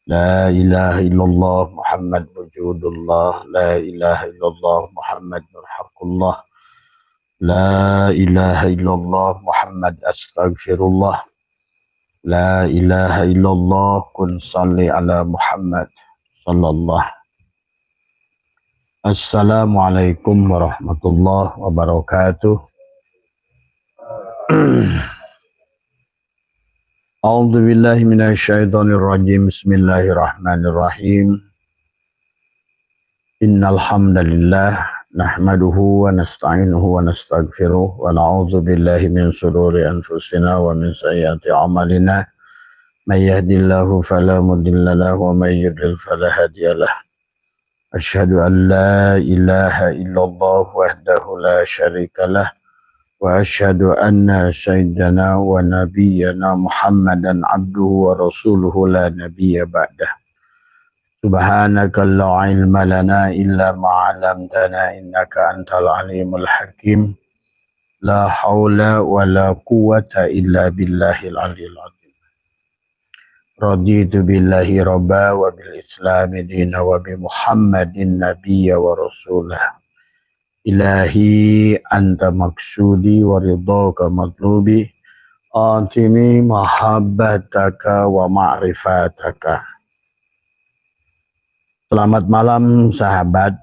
لا إله إلا الله محمد وجود الله لا إله إلا الله محمد نور حق الله لا إله إلا الله محمد أستغفر الله لا إله إلا الله كن صلي على محمد صلى الله. Assalamualaikum warahmatullahi wabarakatuh. A'udzu billahi minasyaitonir rajim. Bismillahirrahmanirrahim. Innal hamdalillah nahmaduhu wa nasta'inuhu wa nastaghfiruh wa na'udzu billahi min shururi anfusina wa min sayyiati a'malina. May yahdihillahu fala mudilla lahu wa may yudlil fala hadiyalah. Asyhadu an la ilaha illallah wahdahu la syarikalah wa asyhadu anna sayyidana wa nabiyyana Muhammadan abduhu wa rasuluhu la nabiyya ba'dah. Subhanaka la ilma lana illa ma 'allamtana innaka antal alimul hakim. La haula wa la quwwata illa billahil aliyyil azim. Raditu billahi rabba wa bil islami dina wa bi Muhammadin nabiyya wa rasulah. Ilahi anta maksudi wa ridhaka matlubi. Antini mahabbataka wa ma'rifataka. Selamat malam sahabat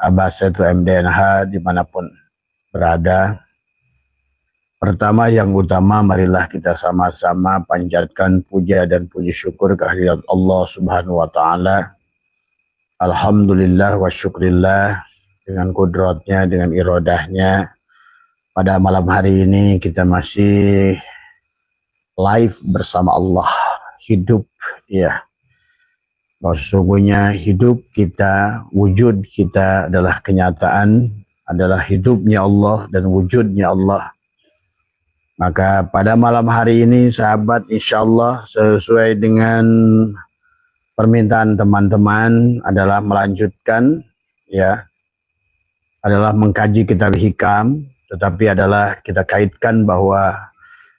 Abasatu MDNH dimanapun berada. Pertama yang utama, marilah kita sama-sama panjatkan puja dan puji syukur kehadirat Allah Subhanahu wa Ta'ala. Alhamdulillah wa syukrillah, dengan kudratnya, dengan irodahnya. Pada malam hari ini kita masih live bersama Allah, hidup ya. Bahwa sesungguhnya hidup kita, wujud kita adalah kenyataan, adalah hidupnya Allah dan wujudnya Allah. Maka pada malam hari ini sahabat, insyaallah sesuai dengan permintaan teman-teman adalah melanjutkan ya, adalah mengkaji kitab hikam, tetapi adalah kita kaitkan bahwa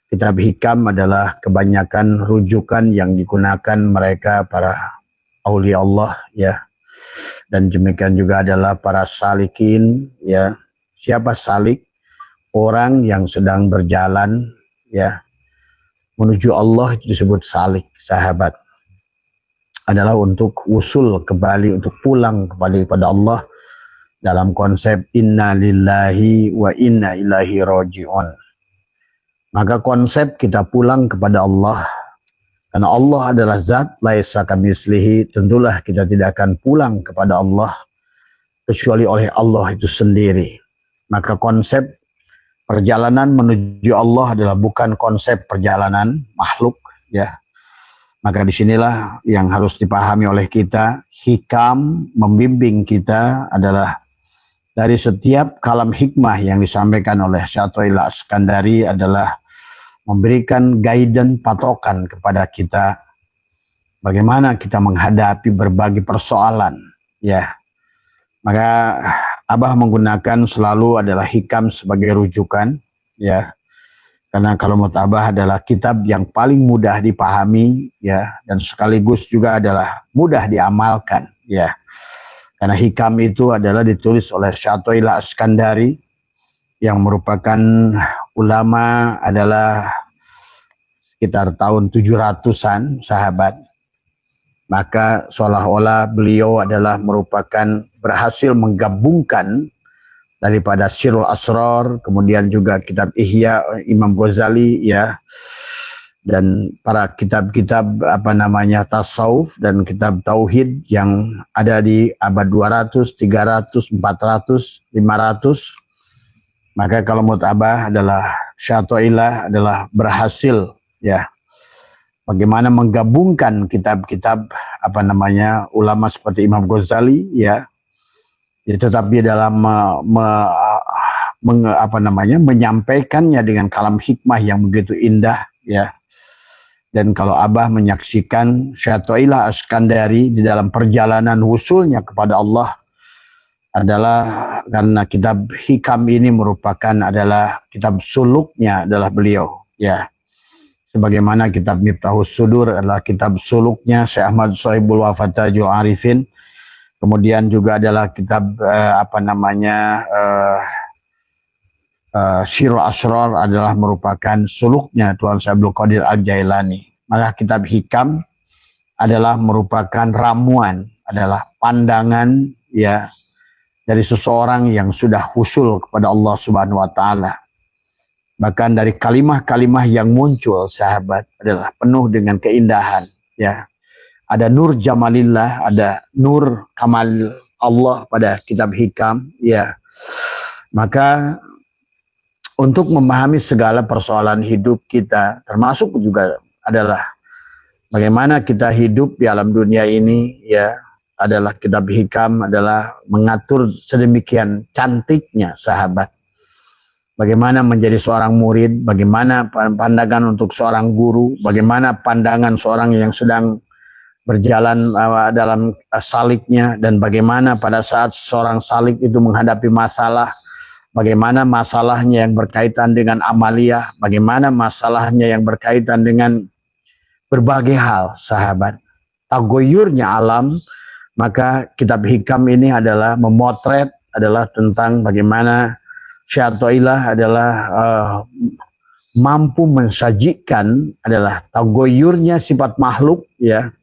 kitab hikam adalah kebanyakan rujukan yang digunakan mereka para aulia Allah ya, dan demikian juga adalah para salikin ya. Siapa salik? Orang yang sedang berjalan ya menuju Allah itu disebut salik sahabat, adalah untuk usul kembali, untuk pulang kembali kepada Allah dalam konsep inna lillahi wa inna ilaihi raji'un. Maka konsep kita pulang kepada Allah, karena Allah adalah zat laisa kamitslihi, tentulah kita tidak akan pulang kepada Allah kecuali oleh Allah itu sendiri. Maka konsep perjalanan menuju Allah adalah bukan konsep perjalanan makhluk ya. Maka disinilah yang harus dipahami oleh kita. Hikam membimbing kita adalah dari setiap kalam hikmah yang disampaikan oleh Syathoillah Askandari adalah memberikan guidance, patokan kepada kita bagaimana kita menghadapi berbagai persoalan ya. Maka Abah menggunakan selalu adalah hikam sebagai rujukan ya, karena kalau menurut Abah adalah kitab yang paling mudah dipahami ya, dan sekaligus juga adalah mudah diamalkan ya, karena hikam itu adalah ditulis oleh Syathoillah Askandari yang merupakan ulama, adalah sekitar tahun 700-an sahabat. Maka seolah-olah beliau adalah merupakan berhasil menggabungkan daripada Sirrul Asrar, kemudian juga kitab Ihya Imam Ghazali ya, dan para kitab-kitab tasawuf dan kitab tauhid yang ada di abad 200, 300, 400, 500. Maka kalau menurut Abah adalah Syathoillah adalah berhasil ya, bagaimana menggabungkan kitab-kitab ulama seperti Imam Ghazali ya, tetapi dalam menyampaikannya dengan kalam hikmah yang begitu indah ya. Dan kalau Abah menyaksikan Syathoillah Askandari di dalam perjalanan wusulnya kepada Allah adalah karena kitab hikam ini merupakan adalah kitab suluknya adalah beliau ya. sebagaimana kitab Miftahus Sudur adalah kitab suluknya Syekh Ahmad Sohibul Wafatajul Arifin. Kemudian juga adalah kitab Syirul Asrar adalah merupakan suluknya Tuan Syekh Abdul Qadir Al-Jailani. Maka kitab Hikam adalah merupakan ramuan, adalah pandangan ya dari seseorang yang sudah husul kepada Allah Subhanahu wa taala. Bahkan dari kalimah-kalimah yang muncul sahabat adalah penuh dengan keindahan ya. Ada nur jamalillah, ada nur kamal Allah pada kitab Hikam ya. Maka untuk memahami segala persoalan hidup kita, termasuk juga adalah bagaimana kita hidup di alam dunia ini ya, adalah kitab Hikam adalah mengatur sedemikian cantiknya sahabat. Bagaimana menjadi seorang murid, bagaimana pandangan untuk seorang guru, bagaimana pandangan seorang yang sedang berjalan dalam saliknya, dan bagaimana pada saat seorang salik itu menghadapi masalah, bagaimana masalahnya yang berkaitan dengan amaliyah, bagaimana masalahnya yang berkaitan dengan berbagai hal sahabat. Tagoyurnya alam, maka kitab Hikam ini adalah memotret, adalah tentang bagaimana Syai'atullah adalah mampu mensajikan adalah tagoyurnya sifat makhluk ya,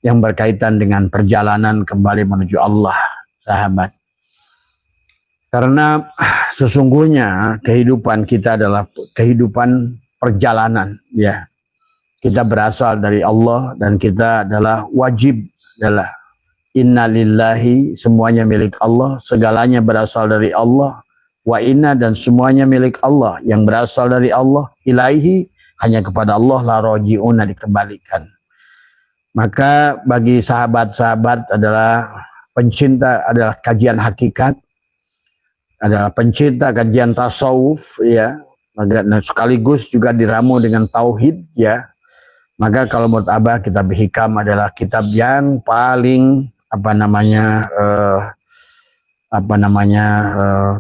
yang berkaitan dengan perjalanan kembali menuju Allah sahabat. Karena sesungguhnya kehidupan kita adalah kehidupan perjalanan ya. Kita berasal dari Allah dan kita adalah wajib adalah inna lillahi, semuanya milik Allah, segalanya berasal dari Allah, wa inna, dan semuanya milik Allah yang berasal dari Allah, ilaihi, hanya kepada Allah la roji'una, dikembalikan. Maka bagi sahabat-sahabat adalah pencinta adalah kajian hakikat, adalah pencinta kajian tasawuf ya, sekaligus juga diramu dengan tauhid ya. Maka kalau menurut Abah, kitab Hikam adalah kitab yang paling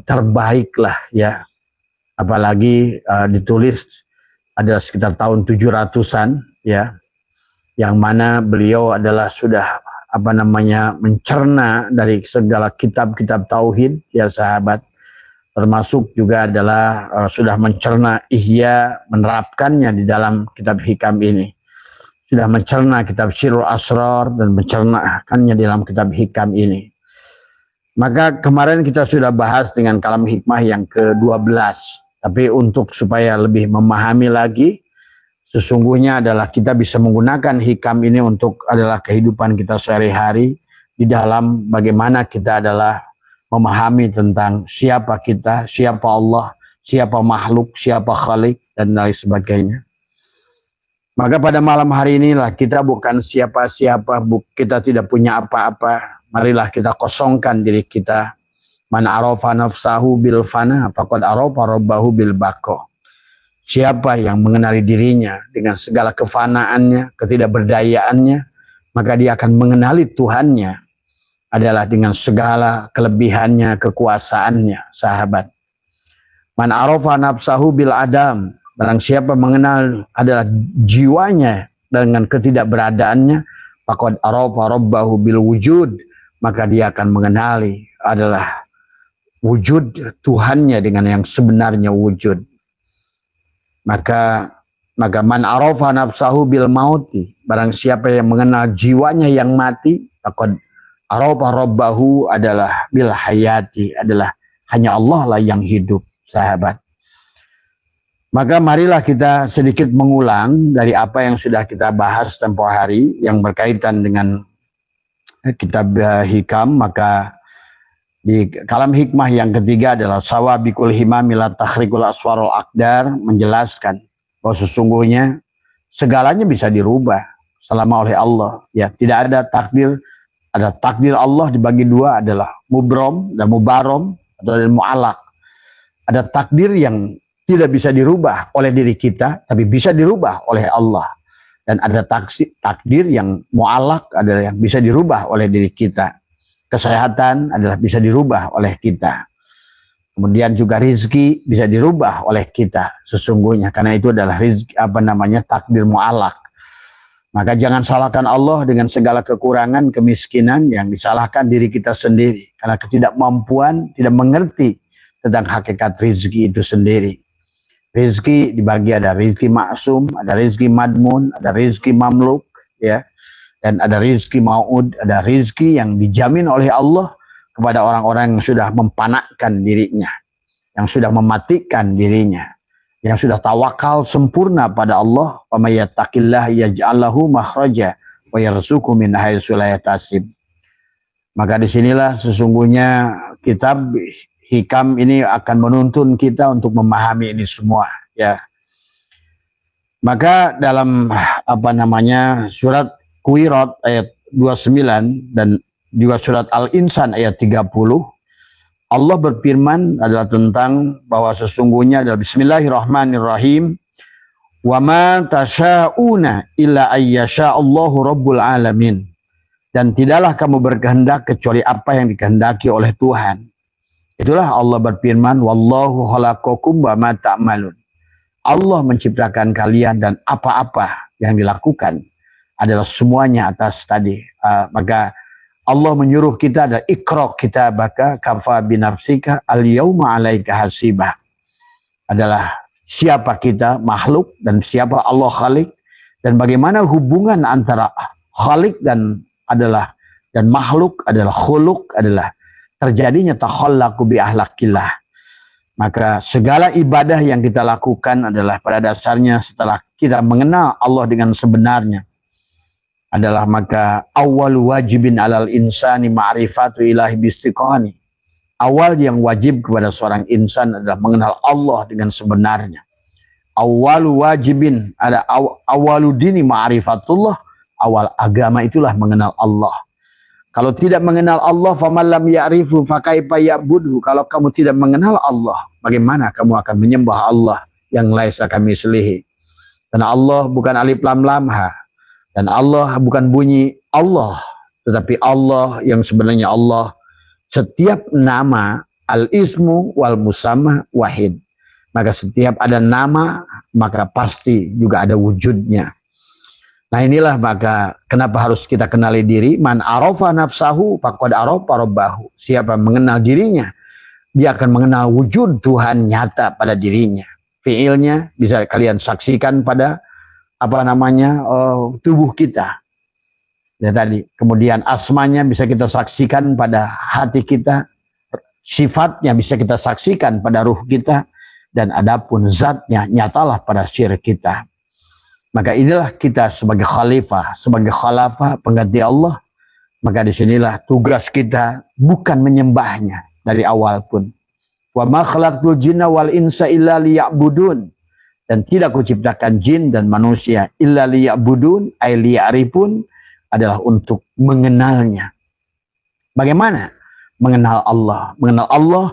terbaik lah ya. Apalagi ditulis adalah sekitar tahun 700-an ya, yang mana beliau adalah sudah mencerna dari segala kitab-kitab tauhid ya sahabat, termasuk juga adalah sudah mencerna ihya, menerapkannya di dalam kitab Hikam ini, sudah mencerna kitab Syirul Asrar dan mencernakannya di dalam kitab Hikam ini. Maka kemarin kita sudah bahas dengan kalam hikmah yang ke-12, tapi untuk supaya lebih memahami lagi, sesungguhnya adalah kita bisa menggunakan Hikam ini untuk adalah kehidupan kita sehari-hari, di dalam bagaimana kita adalah memahami tentang siapa kita, siapa Allah, siapa makhluk, siapa khalik, dan lain sebagainya. Maka pada malam hari inilah kita bukan siapa-siapa, kita tidak punya apa-apa. Marilah kita kosongkan diri kita. Man arafa nafsahu bil fana faqad arafa rabbahu bil baqa. Siapa yang mengenali dirinya dengan segala kefanaannya, ketidakberdayaannya, maka dia akan mengenali Tuhannya adalah dengan segala kelebihannya, kekuasaannya, sahabat. Man arafa nafsahu bil adam, barang siapa mengenal adalah jiwanya dengan ketidakberadaannya, faqad arafa rabbahu bil wujud, maka dia akan mengenali adalah wujud Tuhannya dengan yang sebenarnya wujud. Maka man arafa nafsahu bil mauti, barang siapa yang mengenal jiwanya yang mati, faqad arafa rabbahu adalah bil hayati, adalah hanya Allah lah yang hidup, sahabat. Maka marilah kita sedikit mengulang dari apa yang sudah kita bahas tempoh hari yang berkaitan dengan kitab Hikam. Maka di kalam hikmah yang ketiga adalah sawabikul himami la tahrikul aswarul akdar, menjelaskan bahwa sesungguhnya segalanya bisa dirubah selama oleh Allah ya. Tidak ada takdir, ada takdir Allah dibagi dua, adalah mubrom dan mubarom atau mu'alak. Ada takdir yang tidak bisa dirubah oleh diri kita, tapi bisa dirubah oleh Allah. Dan ada takdir yang mu'alak, adalah yang bisa dirubah oleh diri kita. Kesehatan adalah bisa dirubah oleh kita. Kemudian juga rizki bisa dirubah oleh kita sesungguhnya, karena itu adalah rizki, takdir mu'alak. Maka jangan salahkan Allah dengan segala kekurangan, kemiskinan yang disalahkan diri kita sendiri. Karena ketidakmampuan, tidak mengerti tentang hakikat rizki itu sendiri. Rizki dibagi, ada rizki maksum, ada rizki madmun, ada rizki mamluk, ya, dan ada rizki mau'ud, ada rizki yang dijamin oleh Allah kepada orang-orang yang sudah mempanakkan dirinya, yang sudah mematikan dirinya, yang sudah tawakal sempurna pada Allah. Wa may yattaqillaha yaj'al lahu makhraja wa yarzuqhu min haitsu la yahtasib. Maka disinilah sesungguhnya kitab Hikam ini akan menuntun kita untuk memahami ini semua, ya. Maka dalam surat Kuwirat ayat 29 dan juga surat Al-Insan ayat 30, Allah berfirman adalah tentang bahwa sesungguhnya adalah Bismillahirrahmanirrahim, wa ma tasya'una illa ayyasha'allahu rabbul alamin, dan tidaklah kamu berkehendak kecuali apa yang dikehendaki oleh Tuhan. Itulah Allah berfirman, wallahu khalaqakum wa ma ta'malun. Allah menciptakan kalian dan apa-apa yang dilakukan adalah semuanya atas tadi. Maka Allah menyuruh kita ada ikra kitabaka kafa binafsika al-yauma 'alaika hasibah. Adalah siapa kita makhluk dan siapa Allah Khalik, dan bagaimana hubungan antara Khalik dan makhluk adalah khuluq, adalah terjadinya takhallaqu bi ahlakillah. Maka segala ibadah yang kita lakukan adalah pada dasarnya setelah kita mengenal Allah dengan sebenarnya, adalah maka awal wajibin alal insani ma'rifatu ilahi bistiqani. Awal yang wajib kepada seorang insan adalah mengenal Allah dengan sebenarnya. Awal wajibin, ada awaludini ma'rifatullah, awal agama itulah mengenal Allah. Kalau tidak mengenal Allah, faman lam ya'rifu fakaifa ya'budu. Kalau kamu tidak mengenal Allah, bagaimana kamu akan menyembah Allah yang laisa kamitslihi? Karena Allah bukan alif lam lam ha. Dan Allah bukan bunyi Allah, tetapi Allah yang sebenarnya Allah. Setiap nama al-ismu wal musamma wahid. Maka setiap ada nama, maka pasti juga ada wujudnya. Nah inilah maka kenapa harus kita kenali diri. Man arafa nafsahu faqad arafa rabbahu. Siapa mengenal dirinya, dia akan mengenal wujud Tuhan nyata pada dirinya. Fiilnya bisa kalian saksikan pada tubuh kita. Ya tadi. Kemudian asmanya bisa kita saksikan pada hati kita. Sifatnya bisa kita saksikan pada ruh kita. Dan adapun zatnya nyatalah pada sir kita. Maka inilah kita sebagai khalifah, sebagai khalafah pengganti Allah. Maka disinilah tugas kita bukan menyembahnya dari awal pun. Wa ma khalaqtul jinna wal insa illa liya'budun. Dan tidak kuciptakan jin dan manusia illa liya'budun, ay liya'rifun, adalah untuk mengenalnya. Bagaimana mengenal Allah? Mengenal Allah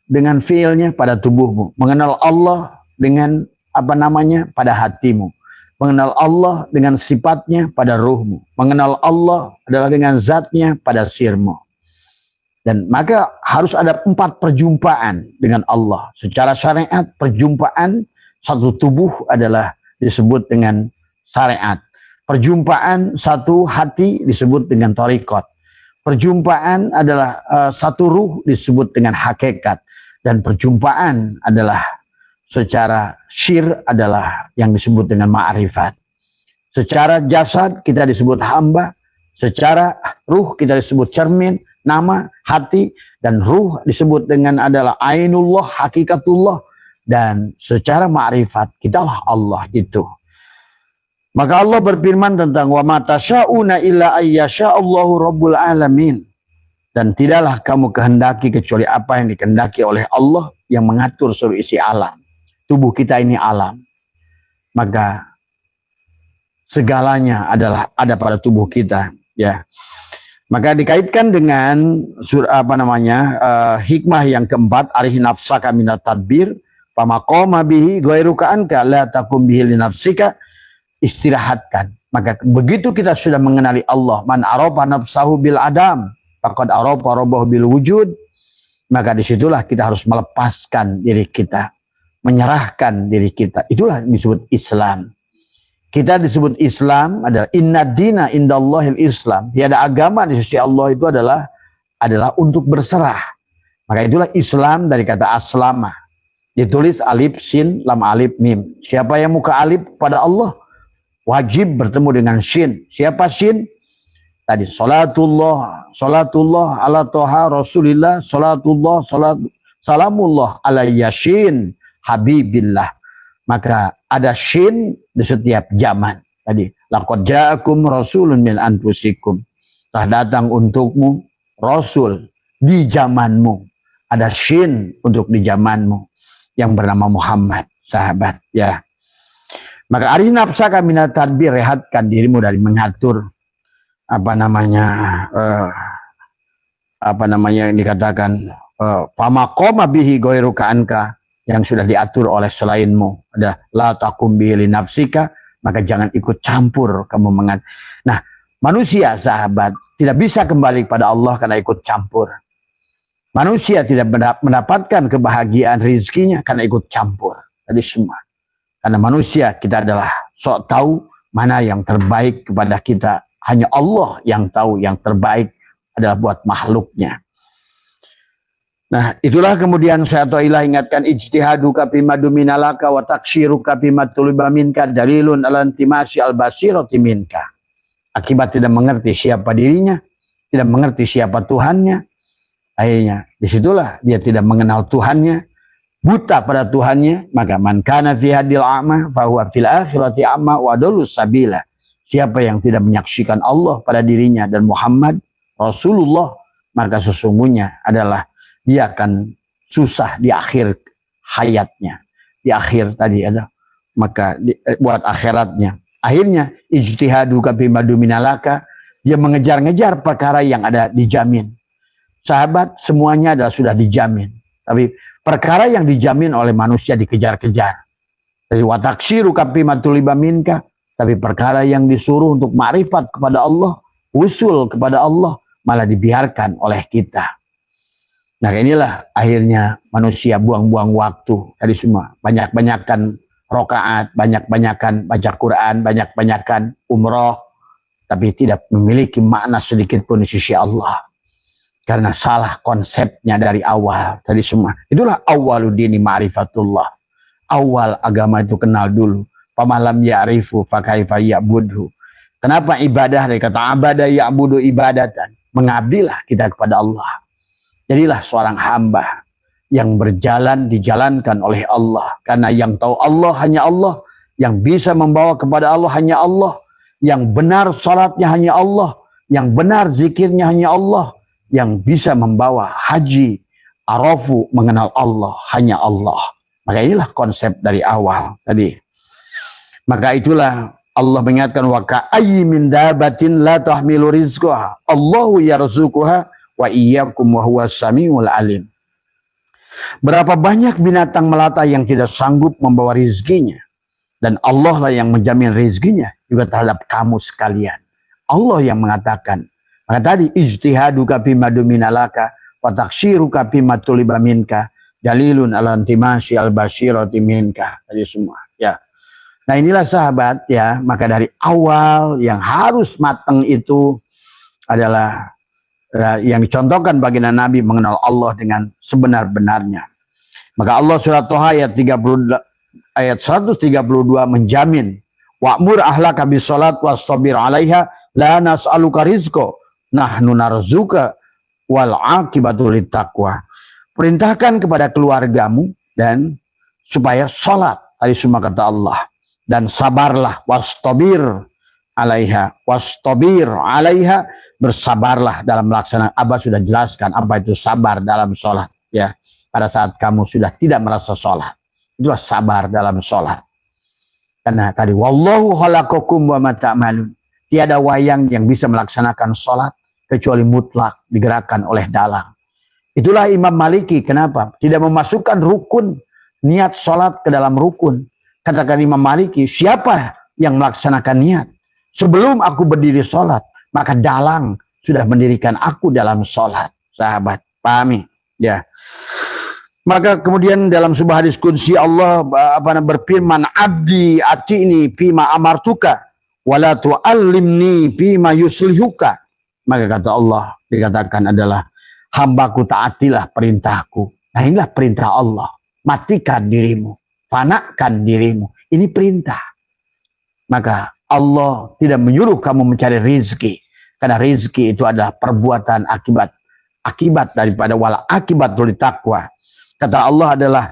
dengan fiilnya pada tubuhmu. Mengenal Allah dengan pada hatimu. Mengenal Allah dengan sifatnya pada ruhmu. Mengenal Allah adalah dengan zatnya pada sirmu. Dan maka harus ada 4 perjumpaan dengan Allah. Secara syariat perjumpaan satu tubuh adalah disebut dengan syariat. Perjumpaan satu hati disebut dengan thariqat. Perjumpaan adalah satu ruh disebut dengan hakikat. Dan perjumpaan adalah secara syir adalah yang disebut dengan ma'rifat. Secara jasad kita disebut hamba. Secara ruh kita disebut cermin, nama, hati. Dan ruh disebut dengan adalah ainullah, hakikatullah. Dan secara ma'rifat kitalah Allah itu. Maka Allah berfirman tentang wa ma tasya'una illa ayyasha'allahu rabbul alamin. Dan tidaklah kamu kehendaki kecuali apa yang dikehendaki oleh Allah yang mengatur seluruh isi alam. Tubuh kita ini alam. Maka segalanya adalah ada pada tubuh kita, ya. Maka dikaitkan dengan hikmah yang keempat, arih nafsaka minat tadbir. Pamaqoma bihi ghairuka anka la takum bihi li nafsika, istirahatkan. Maka begitu kita sudah mengenali Allah, man arafa nafsahu bil adam faqad arafa rabbahu bil wujud, maka disitulah kita harus melepaskan diri kita, menyerahkan diri kita. Itulah disebut Islam. Kita disebut Islam adalah inna dina indallahil Islam. Tiada agama di sisi Allah itu adalah untuk berserah. Maka itulah Islam dari kata aslama. Ditulis alif sin lam alif mim. Siapa yang muka alif pada Allah wajib bertemu dengan shin. Siapa shin? Tadi salatullah ala toha rasulillah, salamullah ala yasin habibillah. Maka ada shin di setiap zaman. Tadi laqad ja'akum rasulun min anfusikum. Telah datang untukmu rasul di zamanmu. Ada shin untuk di zamanmu yang bernama Muhammad, sahabat, ya. Maka arih nafsaka minat tadbir, rehatkan dirimu dari mengatur yang dikatakan fama qoma bihi ghairuka anka, yang sudah diatur oleh selainmu. Ada la taqum bihi li nafsika, maka jangan ikut campur kamu mengat. Nah, manusia, sahabat, tidak bisa kembali kepada Allah karena ikut campur. Manusia tidak mendapatkan kebahagiaan rezekinya karena ikut campur. Tadi semua. Karena manusia kita adalah sok tahu mana yang terbaik kepada kita. Hanya Allah yang tahu yang terbaik adalah buat makhluknya. Nah, itulah kemudian saya toilah ingatkan ijtihaduka bima duminalaka wa taksiruka bima tuliba minka dalilun ala intimasi al-basirati minka. Akibat tidak mengerti siapa dirinya, tidak mengerti siapa Tuhannya, akhirnya disitulah dia tidak mengenal Tuhannya, buta pada Tuhannya. Maka man kana fi hadil a'ma fa huwa fil akhirati a'ma wa adallus sabila. Siapa yang tidak menyaksikan Allah pada dirinya dan Muhammad Rasulullah, maka sesungguhnya adalah dia akan susah di akhir hayatnya, di akhir tadi ada, maka buat akhiratnya. Akhirnya ijtihaduka bima duminalaka, dia mengejar-ngejar perkara yang ada dijamin. Sahabat, semuanya adalah sudah dijamin, tapi perkara yang dijamin oleh manusia dikejar-kejar. Dari wataksiruka bima tuliba minka, tapi perkara yang disuruh untuk ma'rifat kepada Allah, usul kepada Allah, malah dibiarkan oleh kita. Nah, inilah akhirnya manusia buang-buang waktu tadi semua. Banyak-banyakan rokaat, banyak-banyakan baca Quran, banyak-banyakan umroh, tapi tidak memiliki makna sedikit pun di sisi Allah. Karena salah konsepnya dari awal tadi semua. Itulah awwaluddini ma'rifatullah. Awal agama itu kenal dulu. Pamalam ya'rifu fakaifa ya'budhu. Kenapa ibadah? Dari kata abada ya'budu ibadatan. Mengabdilah kita kepada Allah. Jadilah seorang hamba yang berjalan dijalankan oleh Allah. Karena yang tahu Allah hanya Allah. Yang bisa membawa kepada Allah hanya Allah. Yang benar salatnya hanya Allah. Yang benar zikirnya hanya Allah. Yang bisa membawa haji, arafu, mengenal Allah hanya Allah. Maka inilah konsep dari awal tadi. Maka itulah Allah mengingatkan wa ka'ayyi min dabatin la tahmilu rizqaha Allahu yarzuquha wa iyyakum wa huwas samiul alim. Berapa banyak binatang melata yang tidak sanggup membawa rizkinya, dan Allah lah yang menjamin rizkinya juga terhadap kamu sekalian. Allah yang mengatakan. Maka tadi ijtihaduka bima duminalaka wa taksiruka bima tuliba minka dalilun ala intimasi al-basirati minka. Tadi semua, ya. Nah, inilah sahabat, ya, maka dari awal yang harus matang itu adalah yang dicontohkan baginda Nabi mengenal Allah dengan sebenar-benarnya. Maka Allah surat Toha ayat 132 menjamin wa'mur ahlaka bisolat wastabir alaiha la nas'aluka rizqo nahnu narzuka wal aqibatu littaqwa. Perintahkan kepada keluargamu dan supaya sholat, tadi semua kata Allah, dan sabarlah wastabir alaiha, bersabarlah dalam melaksanakan. Abah sudah jelaskan apa itu sabar dalam sholat, ya. Pada saat kamu sudah tidak merasa sholat, itulah sabar dalam sholat. Karena tadi wallahu khalaqakum wa ma ta'malun, tiada wayang yang bisa melaksanakan sholat kecuali mutlak digerakkan oleh dalang. Itulah Imam Maliki kenapa tidak memasukkan rukun niat sholat ke dalam rukun. Katakan Imam Maliki, siapa yang melaksanakan niat sebelum aku berdiri sholat, maka dalang sudah mendirikan aku dalam sholat. Sahabat, pahami. Ya. Maka kemudian dalam sebuah hadis qudsi Allah berfirman, abdi atini fima amartuka wala tu'allimni fima yuslihuka. Maka kata Allah dikatakan adalah, hambaku taatilah perintahku. Nah, inilah perintah Allah. Matikan dirimu, fanakan dirimu. Ini perintah. Maka Allah tidak menyuruh kamu mencari rizki, karena rizki itu adalah perbuatan akibat daripada wal akibatul taqwa. Kata Allah adalah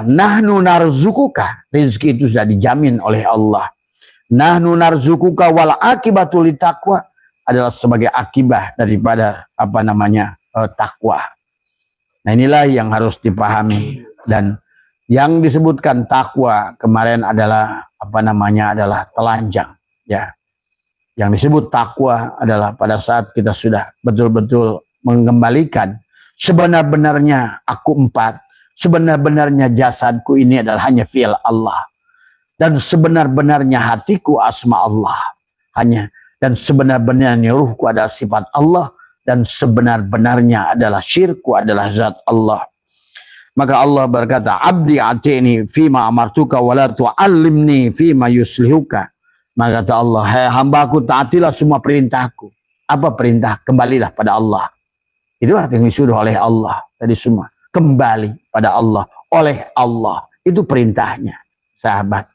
nahnu narzukuka. Rizki itu sudah dijamin oleh Allah. Nahnu narzukuka wal akibatul taqwa adalah sebagai akibat daripada takwa. Nah, inilah yang harus dipahami. Dan yang disebutkan takwa kemarin adalah adalah telanjang, ya. Yang disebut takwa adalah pada saat kita sudah betul-betul mengembalikan sebenar-benarnya aku empat, sebenar-benarnya jasadku ini adalah hanya fi'il Allah, dan sebenar-benarnya hatiku asma Allah hanya, dan sebenar-benarnya ruhku adalah sifat Allah, dan sebenar-benarnya adalah syirku adalah zat Allah. Maka Allah berkata, abdi atini fima amartuka wala tu'allimni fima yuslihuka. Maka kata Allah, hai hambaku, taatilah semua perintahku. Apa perintah? Kembalilah pada Allah. Itulah yang disuruh oleh Allah tadi semua. Kembali pada Allah, oleh Allah. Itu perintahnya, sahabat.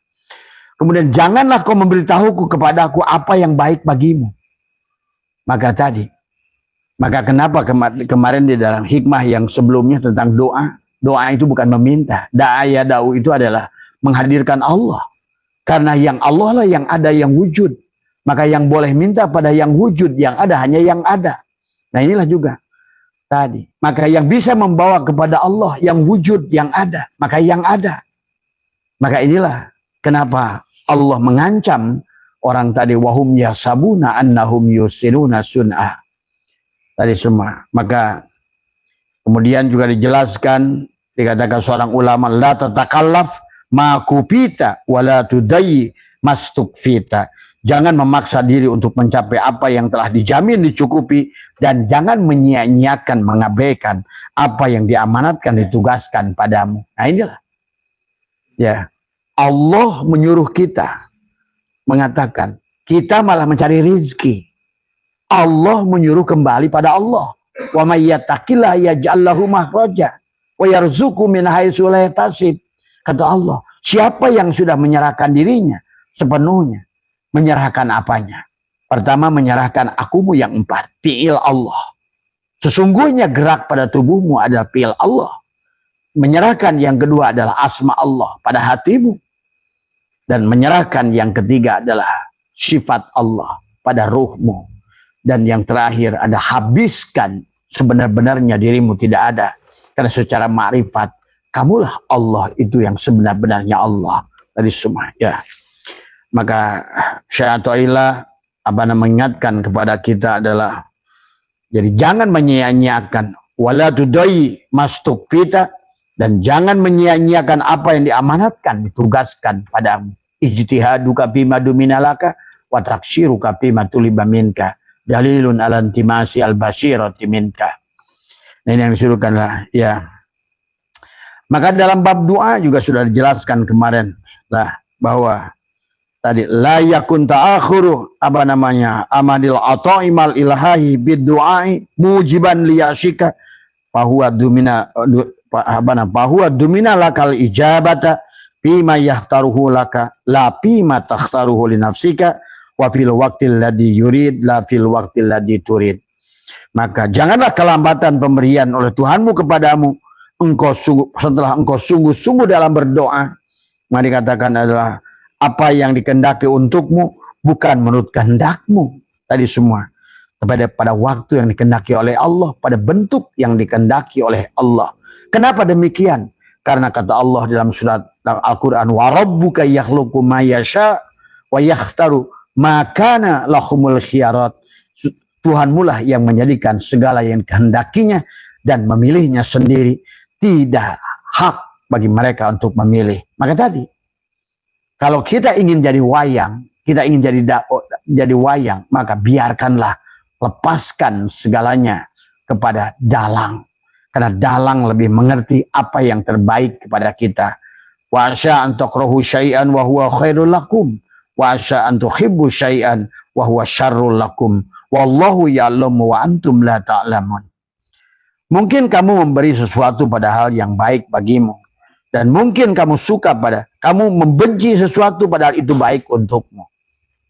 Kemudian janganlah kau memberitahuku kepadaku apa yang baik bagimu. Maka kenapa kemarin di dalam hikmah yang sebelumnya tentang doa, doa itu bukan meminta. Da'aya da'u itu adalah menghadirkan Allah. Karena yang Allah lah yang ada, yang wujud. Maka yang boleh minta pada yang wujud, yang ada hanya yang ada. Nah, inilah juga tadi. Maka yang bisa membawa kepada Allah yang wujud, yang ada. Maka yang ada. Maka inilah kenapa Allah mengancam orang tadi, wahum yasabuna annahum yusiruna sun'ah. Tadi semua. Maka kemudian juga dijelaskan, dikatakan seorang ulama, la tatakallaf ma kupita wala tudayyi mastukfita. Jangan memaksa diri untuk mencapai apa yang telah dijamin dicukupi, dan jangan menyia-nyiakan, mengabaikan apa yang diamanatkan, ditugaskan padamu. Nah, inilah. Ya. Allah menyuruh kita, mengatakan kita malah mencari rizki. Allah menyuruh kembali pada Allah. Wa may yattaqillah yaj'al lahu makhraja wa yarzuqhu min haitsu la yahtasib. Kata Allah, siapa yang sudah menyerahkan dirinya sepenuhnya, menyerahkan apanya? Pertama, menyerahkan akumu yang empat, fi'il Allah. Sesungguhnya gerak pada tubuhmu adalah fi'il Allah. Menyerahkan yang kedua adalah asma Allah pada hatimu. Dan menyerahkan yang ketiga adalah sifat Allah pada ruhmu. Dan yang terakhir ada habiskan sebenar-benarnya dirimu tidak ada. Karena secara ma'rifat, kamulah Allah, itu yang sebenar-benarnya Allah. Tadi semua, ya. Maka syai'atullah mengingatkan kepada kita adalah, jadi jangan menyia-nyiakan wala tudai mastukfita, dan jangan menyia-nyiakan apa yang diamanatkan, ditugaskan padamu. Ijtihaduka bima duminalaka wa taksiruka bima tuliba minka dalilun ala intimasi al-basirati minka. Nah, ini yang disuruhkanlah, ya. Maka dalam bab doa juga sudah dijelaskan kemarin lah, bahwa tadi la yakun ta'akhuru amadil ata'imal ilahi bid-du'ai mujiban liyashika fahuwa dumina lakal ijabata fima yahtaruhu laka la fima takhtaruhu li nafsika wa fil waqtil ladzi yurid la fil waqtil ladzi turid. Maka janganlah kelambatan pemberian oleh Tuhanmu kepadamu setelah engkau sungguh-sungguh dalam berdoa. Maka dikatakan adalah apa yang dikehendaki untukmu bukan menurut kehendakmu. Tadi semua pada waktu yang dikehendaki oleh Allah, pada bentuk yang dikehendaki oleh Allah. Kenapa demikian? Karena kata Allah dalam surat Al-Quran, wa rabbuka yakhluqu ma yasha wa yakhtaru ma kana lahumul khiyarat. Tuhanmu lah yang menjadikan segala yang kehendakinya dan memilihnya sendiri. Tidak hak bagi mereka untuk memilih. Maka tadi, kalau kita ingin jadi wayang, kita ingin jadi wayang, maka biarkanlah, lepaskan segalanya kepada dalang. Karena dalang lebih mengerti apa yang terbaik kepada kita. Wa asa an takrahu syai'an wa huwa khairul lakum. Wa asa an tuhibbu syai'an wa huwa syarrul lakum. Wallahu ya'lamu wa antum la ta'lamun. Mungkin kamu memberi sesuatu pada hal yang baik bagimu. Dan mungkin kamu membenci sesuatu padahal itu baik untukmu.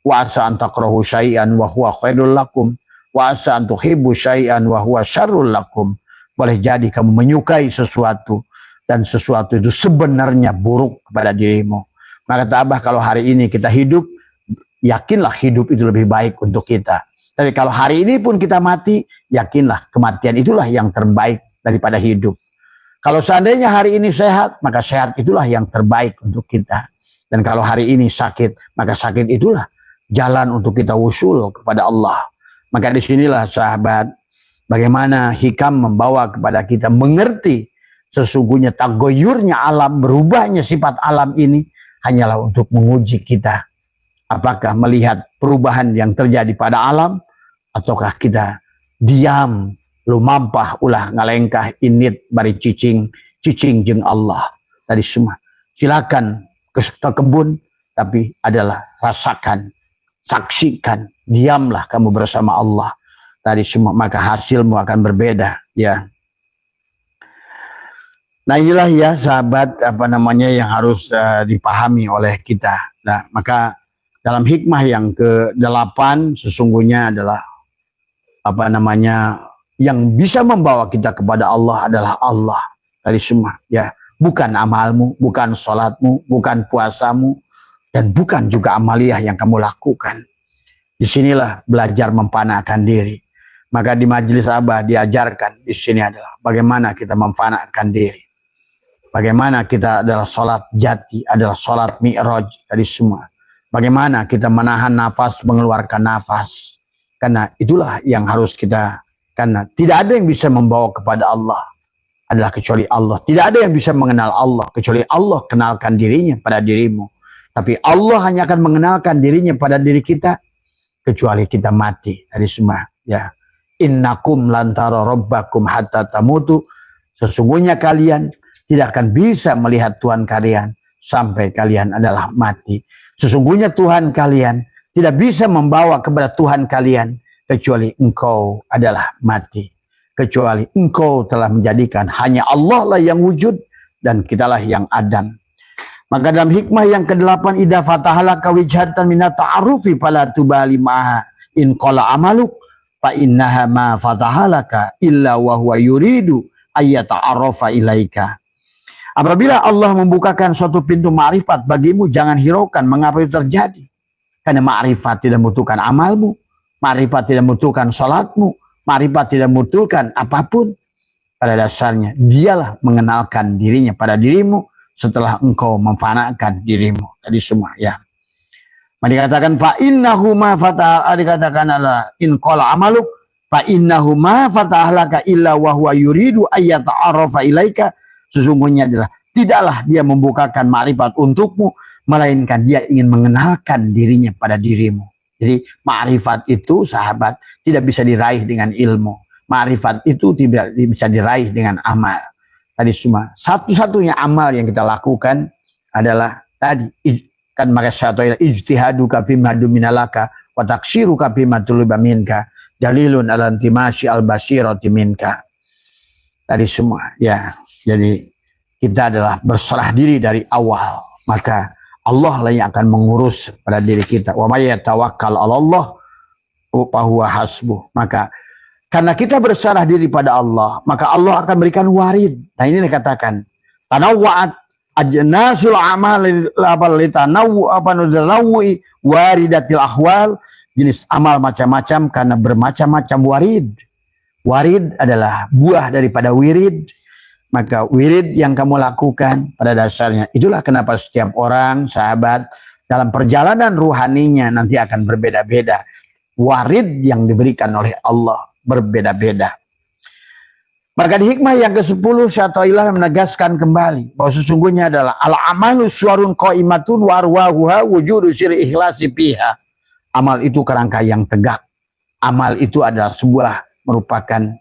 Wa asa an takrahu syai'an wa huwa khairul lakum. Wa asa an tuhibbu syai'an wa huwa syarrul lakum. Boleh jadi kamu menyukai sesuatu dan sesuatu itu sebenarnya buruk kepada dirimu. Maka Abah, kalau hari ini kita hidup, yakinlah hidup itu lebih baik untuk kita. Tapi kalau hari ini pun kita mati, yakinlah kematian itulah yang terbaik daripada hidup. Kalau seandainya hari ini sehat, maka sehat itulah yang terbaik untuk kita. Dan kalau hari ini sakit, maka sakit itulah jalan untuk kita wusul kepada Allah. Maka disinilah sahabat, bagaimana hikam membawa kepada kita mengerti sesungguhnya tagoyurnya alam, berubahnya sifat alam ini hanyalah untuk menguji kita. Apakah melihat perubahan yang terjadi pada alam, ataukah kita diam, lumampah ulah ngalengkah init bari cicing jeung Allah. Tadi semua silakan ke kebun, tapi adalah rasakan, saksikan, diamlah kamu bersama Allah. Tadi semua, maka hasilmu akan berbeda, ya. Nah inilah ya sahabat yang harus dipahami oleh kita. Nah maka dalam hikmah yang ke-8 sesungguhnya adalah yang bisa membawa kita kepada Allah adalah Allah. Tadi semua, ya, bukan amalmu, bukan sholatmu, bukan puasamu, dan bukan juga amaliyah yang kamu lakukan. Disinilah belajar memfanakan diri. Maka di majelis Abah diajarkan di sini adalah bagaimana kita memfanakan diri. Bagaimana kita adalah sholat jati, adalah sholat mi'raj tadi semua. Bagaimana kita menahan nafas, mengeluarkan nafas. Karena itulah yang harus kita, karena tidak ada yang bisa membawa kepada Allah adalah kecuali Allah. Tidak ada yang bisa mengenal Allah kecuali Allah kenalkan dirinya pada dirimu. Tapi Allah hanya akan mengenalkan dirinya pada diri kita kecuali kita mati tadi semua, ya. Innakum lantara rabbakum hatta tamutu. Sesungguhnya kalian tidak akan bisa melihat Tuhan kalian sampai kalian adalah mati. Sesungguhnya Tuhan kalian tidak bisa membawa kepada Tuhan kalian kecuali engkau adalah mati. Kecuali engkau telah menjadikan hanya Allah lah yang wujud dan kitalah yang adam. Maka dalam hikmah yang ke-8, idza fatahalaka wijhatan minat ta'arufi fala tubali maha in qala amaluk fa innaha ma fatahalaka illa wa huwa yuridu ayyata'arafa ilaika. Apabila Allah membukakan suatu pintu ma'rifat bagimu, jangan hiraukan mengapa itu terjadi. Karena ma'rifat tidak membutuhkan amalmu, ma'rifat tidak membutuhkan salatmu, ma'rifat tidak membutuhkan apapun. Pada dasarnya dialah mengenalkan dirinya pada dirimu setelah engkau memfanakan dirimu. Tadi semua, ya. Dikatakan fa innahu ma fatah, dikatakan adalah in qala amaluk fa innahu ma fatahlaka illa wa huwa yuridu ayyata'arafa ilaika. Sesungguhnya adalah tidaklah dia membukakan ma'rifat untukmu, melainkan dia ingin mengenalkan dirinya pada dirimu. Jadi ma'rifat itu sahabat tidak bisa diraih dengan ilmu. Ma'rifat itu tidak bisa diraih dengan amal. Tadi semua satu-satunya amal yang kita lakukan adalah tadi kan maka satu ijtihaduka fima duminalaka wa taksiruka fima tuluba minka dalilun ala intimashi al-basirati minka. Tadi semua, ya. Jadi kita adalah berserah diri dari awal, maka Allah lah yang akan mengurus pada diri kita. Wa may yatawakkal 'alallah fa huwa hasbuh. Maka karena kita berserah diri pada Allah, maka Allah akan berikan warid. Nah ini dikatakan tanawwa'at ajnasul amal litanawi waridatil ahwal. Jenis amal macam-macam karena bermacam-macam warid. Warid adalah buah daripada wirid. Maka wirid yang kamu lakukan pada dasarnya itulah kenapa setiap orang sahabat dalam perjalanan ruhaninya nanti akan berbeda-beda. Warid yang diberikan oleh Allah berbeda-beda. Maka di hikmah yang ke-10 Syatailah menegaskan kembali bahwa sesungguhnya adalah al-amalu suwarun qaimatun warwahuha wujudu siri ikhlasi piha. Amal itu kerangka yang tegak. Amal itu adalah sebuah merupakan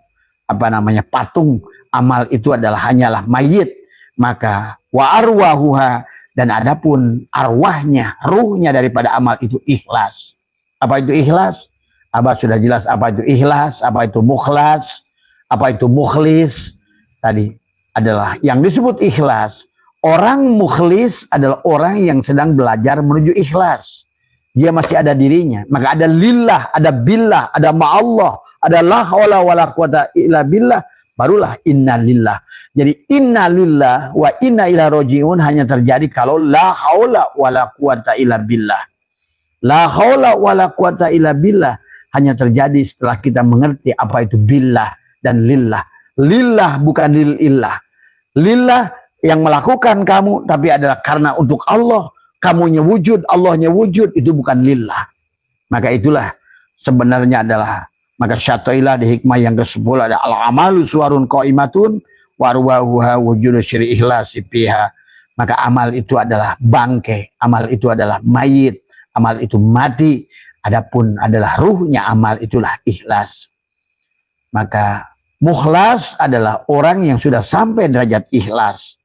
patung, amal itu hanyalah mayit. Maka wa arwahuha, dan adapun arwahnya, ruhnya daripada amal itu ikhlas. Apa itu ikhlas? Abah sudah jelas apa itu ikhlas, apa itu mukhlas, apa itu mukhlis. Tadi adalah yang disebut ikhlas. Orang mukhlis adalah orang yang sedang belajar menuju ikhlas. Dia masih ada dirinya. Maka ada lillah, ada billah, ada ma'allah, ada la haula wala quwata illa billah, barulah inna lillah. Jadi inna lillah wa inna ila roji'un hanya terjadi kalau la haula wala quwata illa billah. La haula wala quwata illa billah hanya terjadi setelah kita mengerti apa itu billah dan lillah. Lillah bukan lillah. Lillah yang melakukan kamu, tapi adalah karena untuk Allah. Kamunya wujud, Allahnya wujud, itu bukan lillah. Maka itulah sebenarnya adalah, maka syatoilah di hikmah yang ke-10 ada al-amalu suwarun qaimatun warwahuha wujudu syiri ikhlasi fiha. Maka amal itu adalah bangkai, amal itu adalah mayit, amal itu mati. Adapun adalah ruhnya amal itulah ikhlas. Maka mukhlas adalah orang yang sudah sampai derajat ikhlas.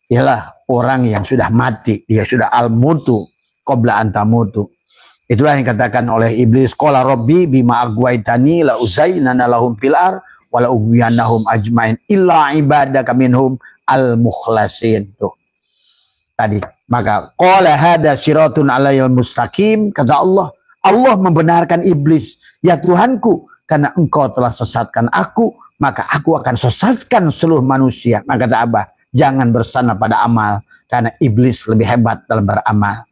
Ialah orang yang sudah mati, dia sudah al-mutu qabla antamutu. Itulah yang dikatakan oleh iblis, qala rabbi bima agwaitani la uzainana lahum fil ar wa la ughwiyannahum ajmain illa ibadaka minhum al-mukhlasin. Tuh. Tadi, maka qala hada siratun alayil mustaqim, kata Allah. Allah membenarkan iblis, ya Tuhanku, karena engkau telah sesatkan aku, maka aku akan sesatkan seluruh manusia. Maka kata Abah, jangan bersandar pada amal, karena iblis lebih hebat dalam beramal.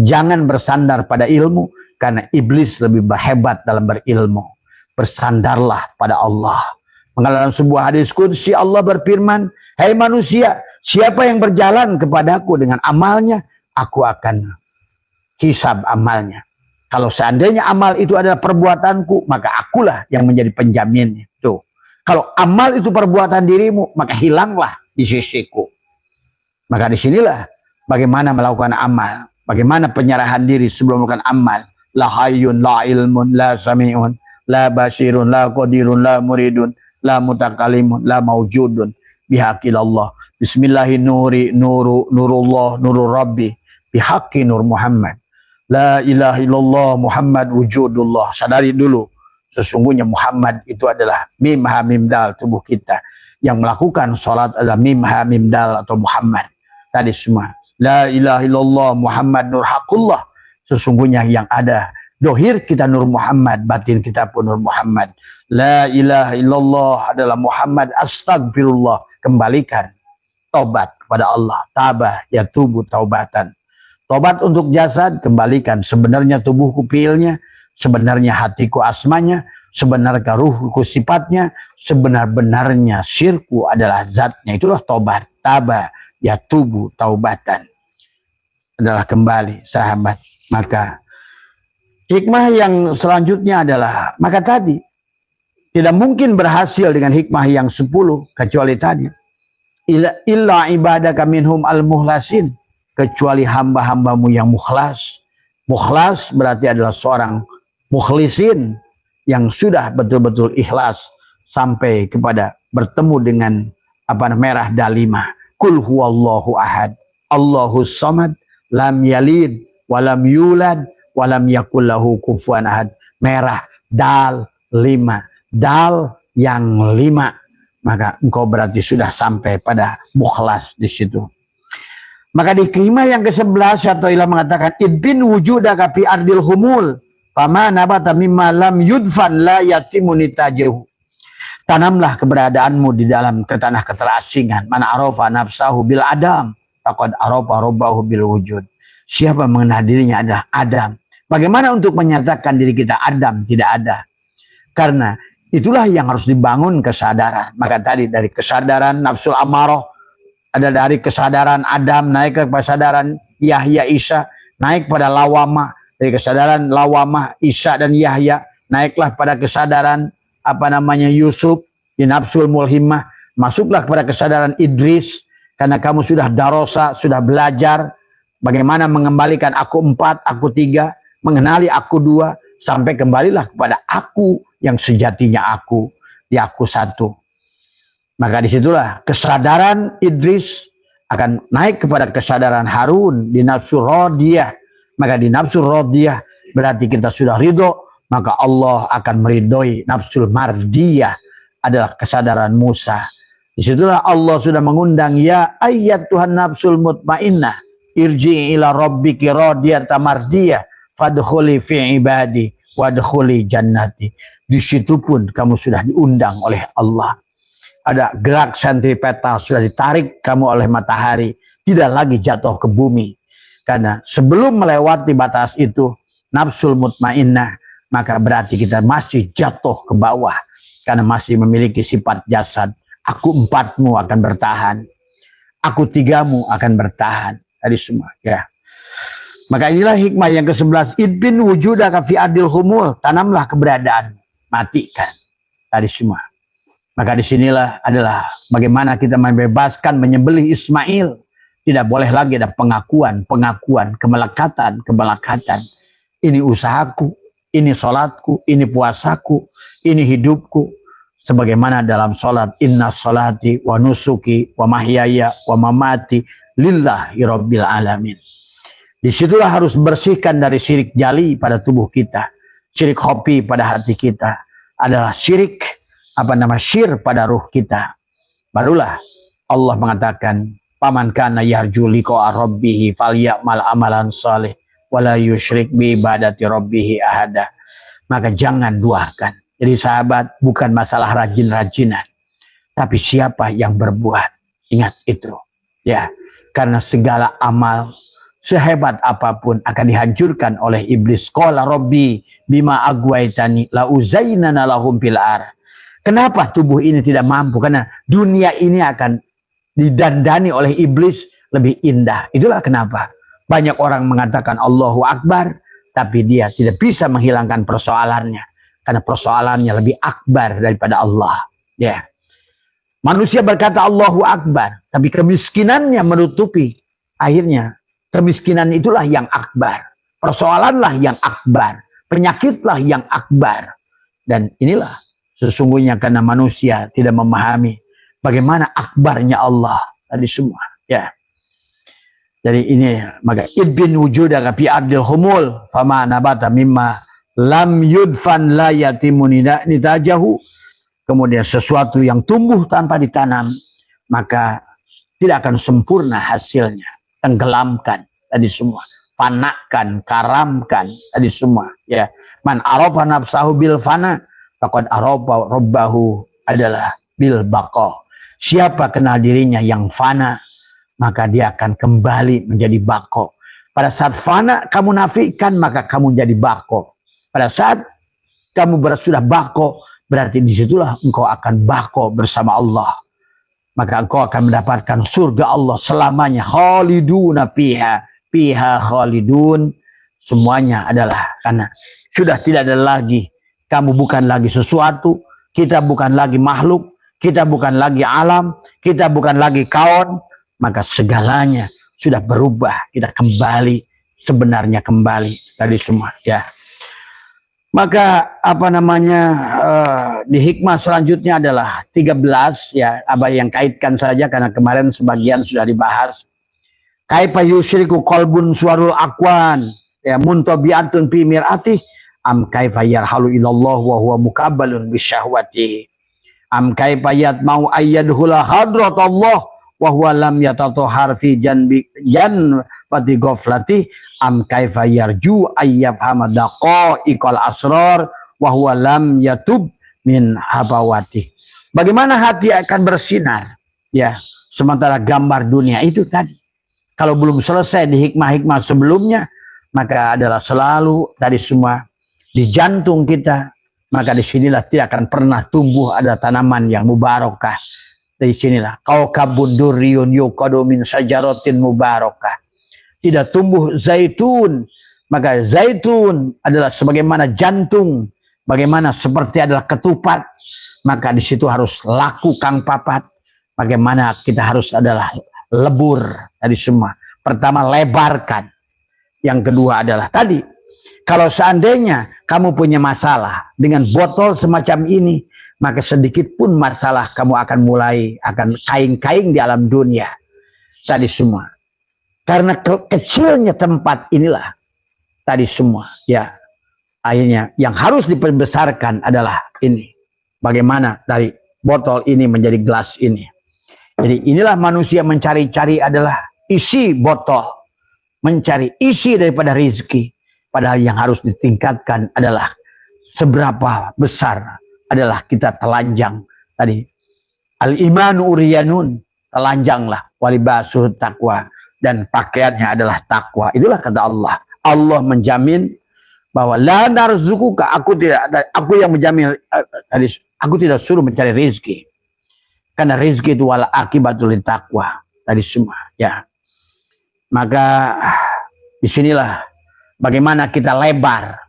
Jangan bersandar pada ilmu, karena iblis lebih hebat dalam berilmu. Bersandarlah pada Allah. Maka dalam sebuah hadis qudsi Allah berfirman, hai manusia, siapa yang berjalan kepadaku dengan amalnya, aku akan hisab amalnya. Kalau seandainya amal itu adalah perbuatanku, maka akulah yang menjadi penjaminnya. Tuh. Kalau amal itu perbuatan dirimu, maka hilanglah di sisiku. Maka disinilah bagaimana melakukan amal, bagaimana penyerahan diri sebelum melakukan amal. La hayyun, la ilmun, la sami'un, la basirun, la qadirun, la muridun, la mutakalimun, la mawjudun bihaqillallah. Bismillahi nuri nuru nurullah nurul rabbi bihaqi nur Muhammad. La ilaha illallah Muhammad wujudullah. Sadari dulu, sesungguhnya Muhammad itu adalah mim ha mim dal tubuh kita. Yang melakukan sholat adalah mim ha mim dal atau Muhammad. Tadi semua. La ilaha illallah Muhammad nur haqullah. Sesungguhnya yang ada dohir kita nur Muhammad, batin kita pun nur Muhammad. La ilaha illallah adalah Muhammad astagfirullah. Kembalikan tobat kepada Allah. Tabah ya tubuh taubatan. Tobat untuk jasad, kembalikan. Sebenarnya tubuhku fiilnya, sebenarnya hatiku asmanya, sebenarnya ruhku sifatnya, sebenar-benarnya syirku adalah zatnya. Itulah tobat. Tabah ya tubuh taubatan. Adalah kembali sahabat. Maka hikmah yang selanjutnya adalah, maka tadi tidak mungkin berhasil dengan hikmah yang 10 kecuali tadi. Illa ibadaka minhum al-muhlasin, kecuali hamba-hambamu yang mukhlas. Mukhlas berarti adalah seorang mukhlisin yang sudah betul-betul ikhlas sampai kepada bertemu dengan merah dalimah. Kul huwallahu ahad, Allahus samad, lam yalid, walam yulad, walam yakul lahu kufuwan ahad. Merah dal 5, dal yang 5. Maka engkau berarti sudah sampai pada mukhlas di situ. Maka di hikmah yang ke-11 Syatoilah mengatakan idbin wujudaka fi ardil humul fama nabata mimma lam yudfan la yatimu nitajuhu. Tanamlah keberadaanmu di dalam tanah keterasingan. Man arafa nafsahu bil adam faqad arafa rabbahu bil wujud. Siapa mengenal dirinya adalah Adam. Bagaimana untuk menyatakan diri kita Adam tidak ada? Karena itulah yang harus dibangun kesadaran. Maka tadi dari kesadaran nafsul amarah, ada dari kesadaran Adam naik ke kesadaran Yahya Isa, naik pada lawamah, dari kesadaran lawamah Isa dan Yahya naiklah pada kesadaran Yusuf di nafsul mulhimah, masuklah kepada kesadaran Idris karena kamu sudah darosa, sudah belajar bagaimana mengembalikan aku 4, aku 3, mengenali aku 2, sampai kembalilah kepada aku yang sejatinya aku. di aku satu. Maka disitulah kesadaran Idris akan naik kepada kesadaran Harun di nafsu radiyah. Maka di nafsu radiyah berarti kita sudah ridho, maka Allah akan meridhoi. Nafsul mardiyah adalah kesadaran Musa. Disitulah Allah sudah mengundang, ya ayat Tuhan nafsul mutmainnah, irji ila rabbiki radiyatan mardiyah, fadkhuli fi ibadi wadkhuli jannati. Di situ pun kamu sudah diundang oleh Allah. Ada gerak sentripetal, sudah ditarik kamu oleh matahari, tidak lagi jatuh ke bumi. Karena sebelum melewati batas itu, nafsul mutmainnah, maka berarti kita masih jatuh ke bawah. Karena masih memiliki sifat jasad. Aku empatmu akan bertahan. Aku tigamu akan bertahan. Tadi semua. Ya. Maka inilah hikmah yang ke-11. Idbin wujudaka fi adil humul. Tanamlah keberadaan. Matikan. Tadi semua. Maka disinilah adalah bagaimana kita membebaskan menyembelih Ismail. Tidak boleh lagi ada pengakuan, kemelekatan. Ini usahaku, ini sholatku, ini puasaku, ini hidupku. Sebagaimana dalam sholat, inna sholati wa nusuki wa mahyaya wa mamati lillahi rabbil alamin. Disitulah harus bersihkan dari syirik jali pada tubuh kita. Syirik hobi pada hati kita. Adalah syirik, syir pada ruh kita. Barulah Allah mengatakan, paman kana yarju liqa rabbih falyamal amalan salih wala yusyrik bi ibadati rabbih ahada. Maka jangan duakan. Jadi sahabat, bukan masalah rajin-rajinan, tapi siapa yang berbuat. Ingat itu. Ya, karena segala amal sehebat apapun akan dihancurkan oleh iblis. Qala rabbi bima agwaitani la uzainana lahum fil ar. Kenapa tubuh ini tidak mampu? Karena dunia ini akan didandani oleh iblis lebih indah. Itulah kenapa banyak orang mengatakan Allahu Akbar, tapi dia tidak bisa menghilangkan persoalannya. Karena persoalannya lebih akbar daripada Allah. Ya. Manusia berkata Allahu Akbar, tapi kemiskinannya menutupi. Akhirnya kemiskinan itulah yang akbar. Persoalanlah yang akbar. Penyakitlah yang akbar. Dan inilah sesungguhnya karena manusia tidak memahami bagaimana akbarnya Allah tadi semua. Ya. Jadi ini maka idbin wujudaka fi ardil humul fama nabata mimma lam yudfan la yatimu nitajahu. Kemudian sesuatu yang tumbuh tanpa ditanam, maka tidak akan sempurna hasilnya. Tenggelamkan tadi semua, fanakan, karamkan tadi semua. Ya, man arafa nafsahu bil fana, faqad arafa rabbahu adalah bil baqa. Siapa kenal dirinya yang fana, maka dia akan kembali menjadi bako. Pada saat fana kamu nafikan, maka kamu jadi bako. Pada saat kamu sudah bako, berarti disitulah engkau akan bako bersama Allah. Maka engkau akan mendapatkan surga Allah selamanya. Khaliduna fiha, fiha khalidun. Semuanya adalah karena sudah tidak ada lagi. Kamu bukan lagi sesuatu, kita bukan lagi makhluk, kita bukan lagi alam, kita bukan lagi kawan. Maka segalanya sudah berubah. Kita kembali, sebenarnya kembali tadi semua. Ya. Maka di hikmah selanjutnya adalah 13 ya, yang kaitkan saja karena kemarin sebagian sudah dibahas. Kaifa yusyriku qalbun suwarul aqwan ya muntabi'atun fi mir'atih am kaifa yarhalu ilallah wa huwa mukabbalun bisyahwatihi am kaifa yatmau ayyadhula hadratallah wa huwa lam yatatahhar fi janbati ghaflati am kaifa yarju ayyafhama daqaiqal asrar wa huwa lam yatub min habawati. Bagaimana hati akan bersinar ya sementara gambar dunia itu tadi kalau belum selesai di hikmah-hikmah sebelumnya, maka adalah selalu tadi semua di jantung kita, maka disinilah tidak akan pernah tumbuh ada tanaman yang mubarakah. Dari sinilah kaukabun durriyun yuqadu min sajaratin mubarakah. Tidak tumbuh zaitun, maka zaitun adalah sebagaimana jantung, bagaimana seperti adalah ketupat, maka di situ harus laku kang papat. Bagaimana kita harus adalah lebur tadi semua. Pertama lebarkan. Yang kedua adalah tadi, kalau seandainya kamu punya masalah dengan botol semacam ini, maka sedikit pun masalah kamu akan mulai akan kaing-kaing di alam dunia tadi semua. Karena kecilnya tempat inilah tadi semua, ya. Akhirnya yang harus diperbesarkan adalah ini. Bagaimana dari botol ini menjadi gelas ini. Jadi inilah manusia mencari-cari adalah isi botol. Mencari isi daripada rezeki. Padahal yang harus ditingkatkan adalah seberapa besar adalah kita telanjang. Tadi al-imanu uriyanun, telanjanglah, walibasuh taqwa, dan pakaiannya adalah takwa. Itulah kata Allah. Allah menjamin bahwa la narzukuka, aku yang menjamin, aku tidak suruh mencari rezeki. Karena rezeki itu wala akibatul taqwa. Tadi semua, ya. Maka disinilah bagaimana kita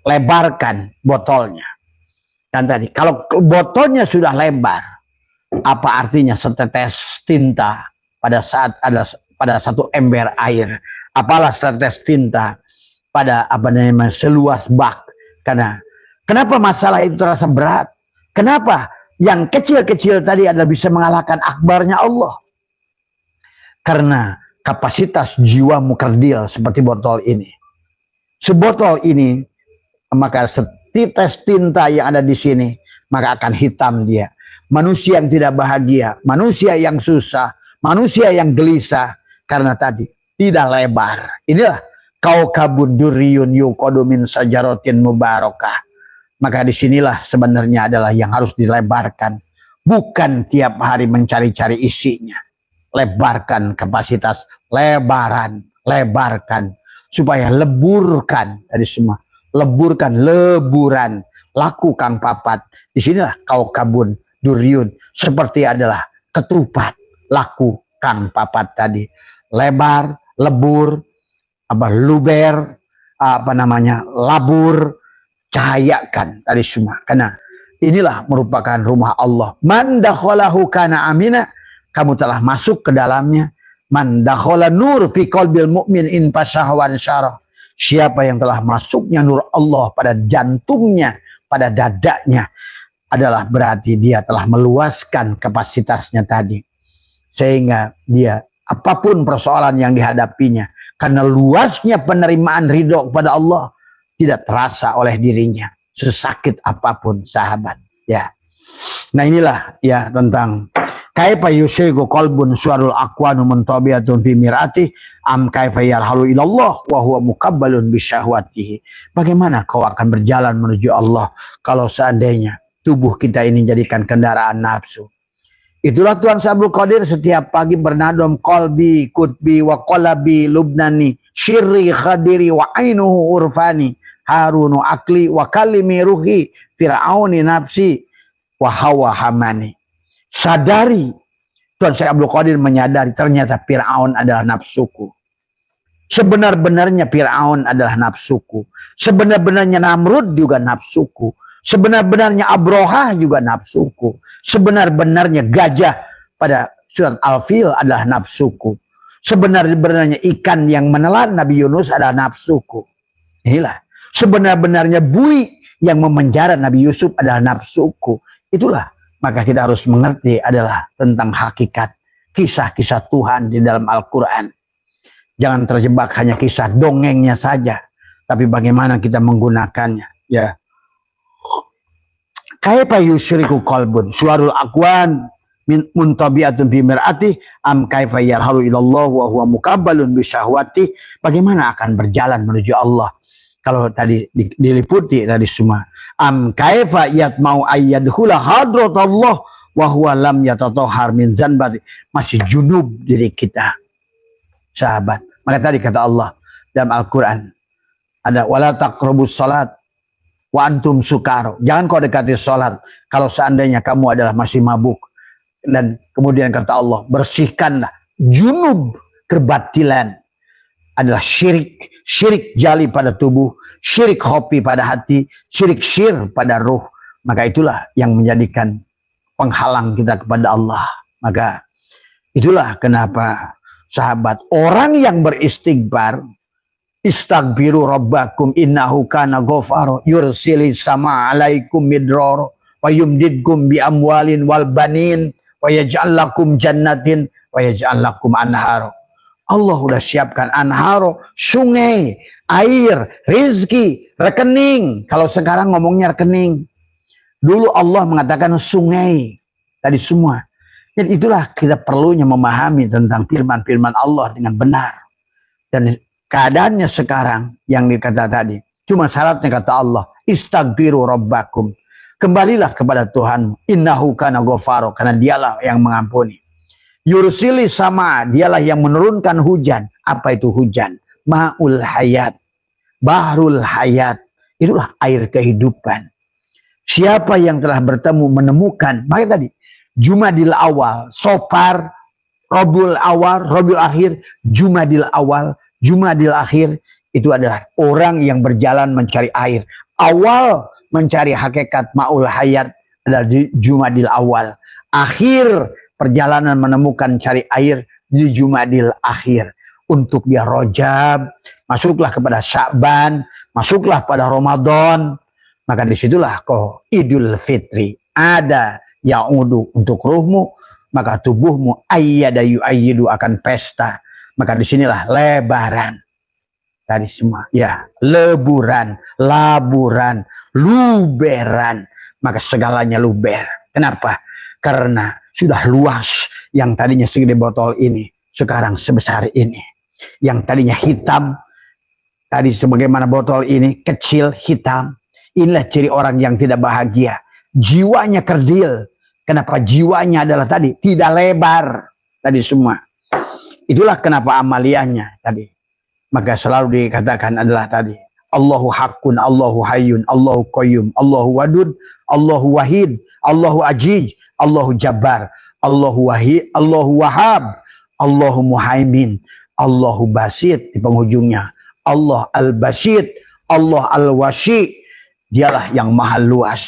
lebarkan botolnya. Dan tadi, kalau botolnya sudah lebar, apa artinya setetes tinta pada saat ada pada satu ember air? Apalah setetes tinta pada seluas bak? Karena kenapa masalah itu terasa berat? Kenapa yang kecil-kecil tadi adalah bisa mengalahkan akbarnya Allah? Karena kapasitas jiwamu kerdil seperti botol ini. Sebotol ini, maka setites tinta yang ada di sini, maka akan hitam dia. Manusia yang tidak bahagia, manusia yang susah, manusia yang gelisah, karena tadi tidak lebar. Inilah kaukabun durriyun yuqadu min sajaratin mubarakah. Maka disinilah sebenarnya adalah yang harus dilebarkan. Bukan tiap hari mencari-cari isinya. Lebarkan kapasitas, lebarkan. Supaya leburkan dari semua. Leburkan, leburan. Laku kang papat. Disinilah kaukabun durriyun. Seperti adalah ketupat. Laku kang papat tadi. Lebar, lebur, luber, labur, cahayakan tadi semua. Karena inilah merupakan rumah Allah. Man dakhalahu kana amina, kamu telah masuk ke dalamnya. Man dakhala nur fi qalbil mu'min in fasahwan syarah. Siapa yang telah masuknya nur Allah pada jantungnya, pada dadanya, adalah berarti dia telah meluaskan kapasitasnya tadi. Sehingga dia apapun persoalan yang dihadapinya, karena luasnya penerimaan ridho kepada Allah tidak terasa oleh dirinya, sesakit apapun sahabat, ya. Nah inilah ya tentang kaifa yusyriku qalbun suarul aqwanu muntabiyatun fi mirati am kaifa yarhalu ilallah wa huwa muqabbalun bisyahwatihi. Bagaimana kau akan berjalan menuju Allah kalau seandainya tubuh kita ini jadikan kendaraan nafsu. Itulah Tuhan Abdul Qadir setiap pagi bernadom qalbi kutbi wa qalabi lubnani syirri khadiri wa ainuhu urfani harunu akli wa kalimi ruhi fir'auni nafsi wa hawa hamani. Sadari, Tuhan Syekh Abdul Qadir menyadari ternyata Fir'aun adalah nafsuku. Sebenar-benarnya Fir'aun adalah nafsuku. Sebenar-benarnya Namrud juga nafsuku. Sebenar-benarnya Abrohah juga nafsuku. Sebenar-benarnya gajah pada surat Al-Fil adalah nafsuku. Sebenar-benarnya ikan yang menelan Nabi Yunus adalah nafsuku. Inilah. Sebenar-benarnya bui yang memenjara Nabi Yusuf adalah nafsuku. Itulah. Maka kita harus mengerti adalah tentang hakikat kisah-kisah Tuhan di dalam Al-Quran. Jangan terjebak hanya kisah dongengnya saja. Tapi bagaimana kita menggunakannya. Ya. Kaifa yusyriku qalbun suarul aqwan muntabi'atun bi mir'ati am kaifa yarhalu ilallah wa huwa muqabbalun bi syahwati. Bagaimana akan berjalan menuju Allah kalau tadi diliputi dari semua. Am kaifa yatmau ayyadkhula hadratullah wa huwa lam yatatahhar min zanbati. Masih junub diri kita, sahabat. Maka tadi kata Allah dalam Al-Quran ada wala taqrabus salat wa antum sukaro. Jangan kau dekati salat kalau seandainya kamu adalah masih mabuk. Dan kemudian kata Allah, bersihkanlah junub kebatilan adalah syirik. Syirik jali pada tubuh, syirik khofi pada hati, syirik syir pada ruh. Maka itulah yang menjadikan penghalang kita kepada Allah. Maka itulah kenapa sahabat, orang yang beristighfar, istaghfiru rabbakum innahu kana ghafaro yursilis sama alaikum midraro wa yumdidkum bi amwalin wal banin wa yaj'al lakum jannatin wa yaj'al lakum anhar. Allah udah siapkan anharo, sungai, air, rizki, rekening. Kalau sekarang ngomongnya rekening. Dulu Allah mengatakan sungai. Tadi semua. Jadi itulah kita perlunya memahami tentang firman-firman Allah dengan benar. Dan keadaannya sekarang yang dikata tadi. Cuma syaratnya kata Allah. Istaghfiru rabbakum. Kembalilah kepada Tuhan. Innahu kana ghafaro. Karena dialah yang mengampuni. Yursili sama, dialah yang menurunkan hujan. Apa itu hujan? Ma'ul hayat, bahrul hayat. Itulah air kehidupan. Siapa yang telah bertemu menemukan, makanya tadi Jumadil awal, Sofar, Rabiul awal, Rabiul akhir, Jumadil awal, Jumadil akhir. Itu adalah orang yang berjalan mencari air. Awal mencari hakikat ma'ul hayat adalah di Jumadil awal. Akhir perjalanan menemukan cari air di Jumadil akhir. Untuk dia Rajab, masuklah kepada Sya'ban, masuklah pada Ramadan. Maka disitulah kau Idul Fitri. Ada ya'udu untuk ruhmu, maka tubuhmu ayyada yu'ayyidu akan pesta. Maka disinilah lebaran. Tadi semua, ya, leburan, laburan, luberan. Maka segalanya luber. Kenapa? Karena sudah luas, yang tadinya segede botol ini sekarang sebesar ini. Yang tadinya hitam, tadi sebagaimana botol ini kecil hitam. Inilah ciri orang yang tidak bahagia. Jiwanya kerdil. Kenapa jiwanya adalah tadi tidak lebar tadi semua. Itulah kenapa amaliannya tadi. Maka selalu dikatakan adalah tadi Allahu haqqun, Allahu hayyun, Allahu qayyum, Allahu wadud, Allahu wahid, Allahu ajiz, Allahu Jabbar, Allahu Wahid, Allahu Wahab, Allahu Muhaimin, Allahu Basit di penghujungnya, Allah Al-Basit, Allah Al-Wasi. Dialah yang maha luas,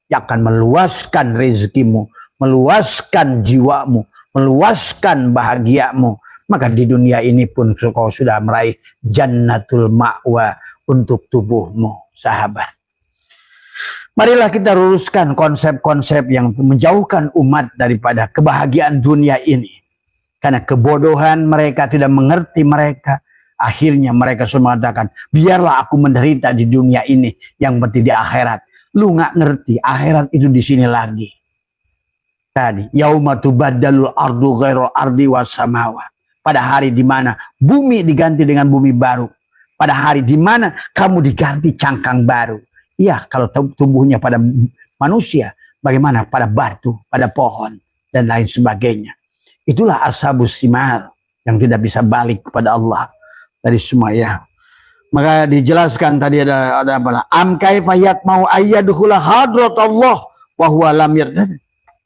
yang akan meluaskan rezekimu, meluaskan jiwamu, meluaskan bahagiamu. Maka di dunia ini pun kau sudah meraih jannatul ma'wa untuk tubuhmu, sahabat. Marilah kita luruskan konsep-konsep yang menjauhkan umat daripada kebahagiaan dunia ini. Karena kebodohan mereka tidak mengerti mereka. Akhirnya mereka semua mengatakan, biarlah aku menderita di dunia ini yang penting di akhirat. Lu nggak ngerti, akhirat itu di sini lagi. Tadi, yauma tubaddalul ardu ghairul ardi was samawa. Pada hari di mana bumi diganti dengan bumi baru. Pada hari di mana kamu diganti cangkang baru. Iya, kalau tumbuhnya pada manusia, bagaimana pada batu, pada pohon, dan lain sebagainya. Itulah ashabus simal yang tidak bisa balik kepada Allah dari semua ya. Maka dijelaskan tadi ada apa? Am kaifa yatmau ayyadkhula hadrat Allah wa huwa lam yardad.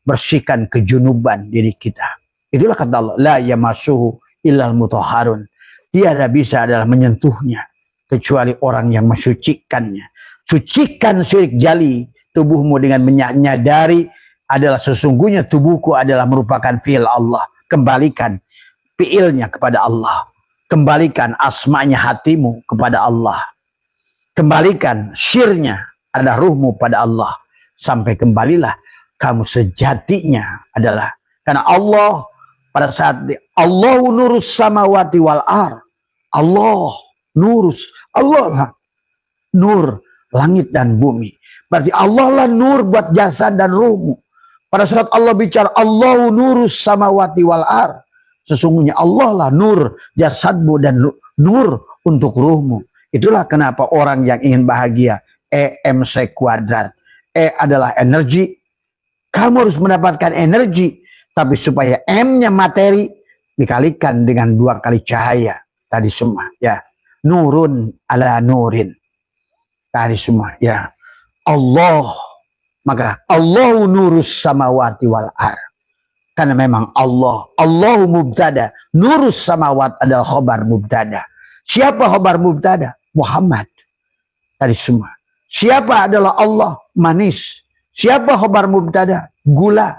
Bersihkan kejunuban diri kita. Itulah kata Allah, la yamassuhu illal mutahharun. Tiada bisa adalah menyentuhnya kecuali orang yang mensucikannya. Sucikan syirik jali tubuhmu dengan menyadari adalah sesungguhnya tubuhku adalah merupakan fi'il Allah. Kembalikan fi'ilnya kepada Allah. Kembalikan asmanya hatimu kepada Allah. Kembalikan syirnya ada ruhmu pada Allah. Sampai kembalilah kamu sejatinya adalah. Karena Allah pada saat Allah nurus samawati wal ar. Allah nurus. Allah lah nur langit dan bumi. Berarti Allah lah nur buat jasad dan ruhmu. Pada saat Allah bicara Allah nurus samawati wal ar. Sesungguhnya Allah lah nur jasadmu dan nur untuk ruhmu. Itulah kenapa orang yang ingin bahagia EMC kuadrat. E adalah energi. Kamu harus mendapatkan energi. Tapi supaya M-nya materi dikalikan dengan 2 kali cahaya. Tadi semua ya. Nurun ala nurin. Tadi semua ya. Allah. Maka Allah nurus samawati wal ar. Karena memang Allah. Allahu mubtada. Nurus samawat adalah khobar mubtada. Siapa khobar mubtada? Muhammad. Tadi semua. Siapa adalah Allah? Manis. Siapa khobar mubtada? Gula.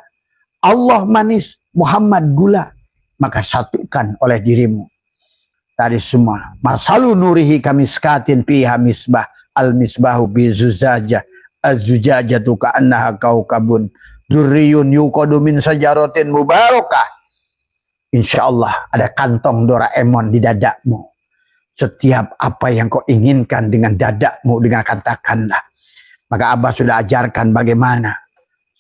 Allah manis. Muhammad gula. Maka satukan oleh dirimu. Tadi semua. Masalu nurihi kamiskatin piha misbah. Al misbahu bi zuzajah. az-zujajatu ka'annaha kaukabun durriyun yuqadu min sajaratin mubarakah. Insyaallah ada kantong Doraemon di dadamu. Setiap apa yang kau inginkan dengan dadamu, dengan katakanlah. Maka Abah sudah ajarkan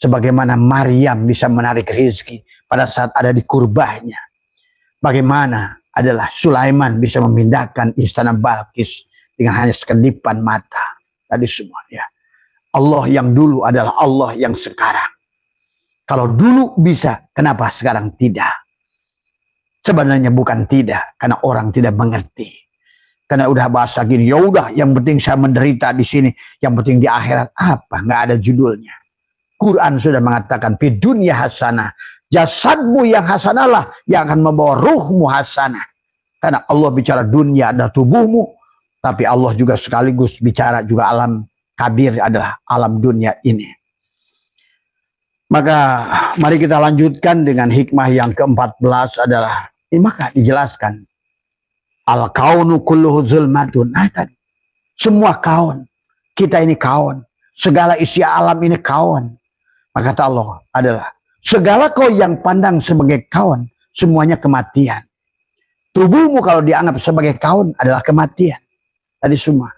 sebagaimana Maryam bisa menarik rezeki pada saat ada di kurbahnya. Bagaimana adalah Sulaiman bisa memindahkan istana Balkis dengan hanya sekedipan mata. Tadi semuanya. Allah yang dulu adalah Allah yang sekarang. Kalau dulu bisa, kenapa sekarang tidak? Sebenarnya bukan tidak, karena orang tidak mengerti. Karena udah bahasa gini, ya udah, yang penting saya menderita di sini, yang penting di akhirat apa? Nggak ada judulnya. Quran sudah mengatakan, fi dunya hasanah, jasadmu yang hasanahlah yang akan membawa ruhmu hasanah. Karena Allah bicara dunia adalah tubuhmu, tapi Allah juga sekaligus bicara juga alam kabir adalah alam dunia ini. Maka mari kita lanjutkan dengan hikmah yang ke-14 adalah, maka dijelaskan al-kaunu kulluhu zulmatun. Semua kaun, kita ini kaun, segala isi alam ini kaun. Maka kata Allah adalah segala kau yang pandang sebagai kaun, semuanya kematian. Tubuhmu kalau dianggap sebagai kaun adalah kematian. Tadi semua.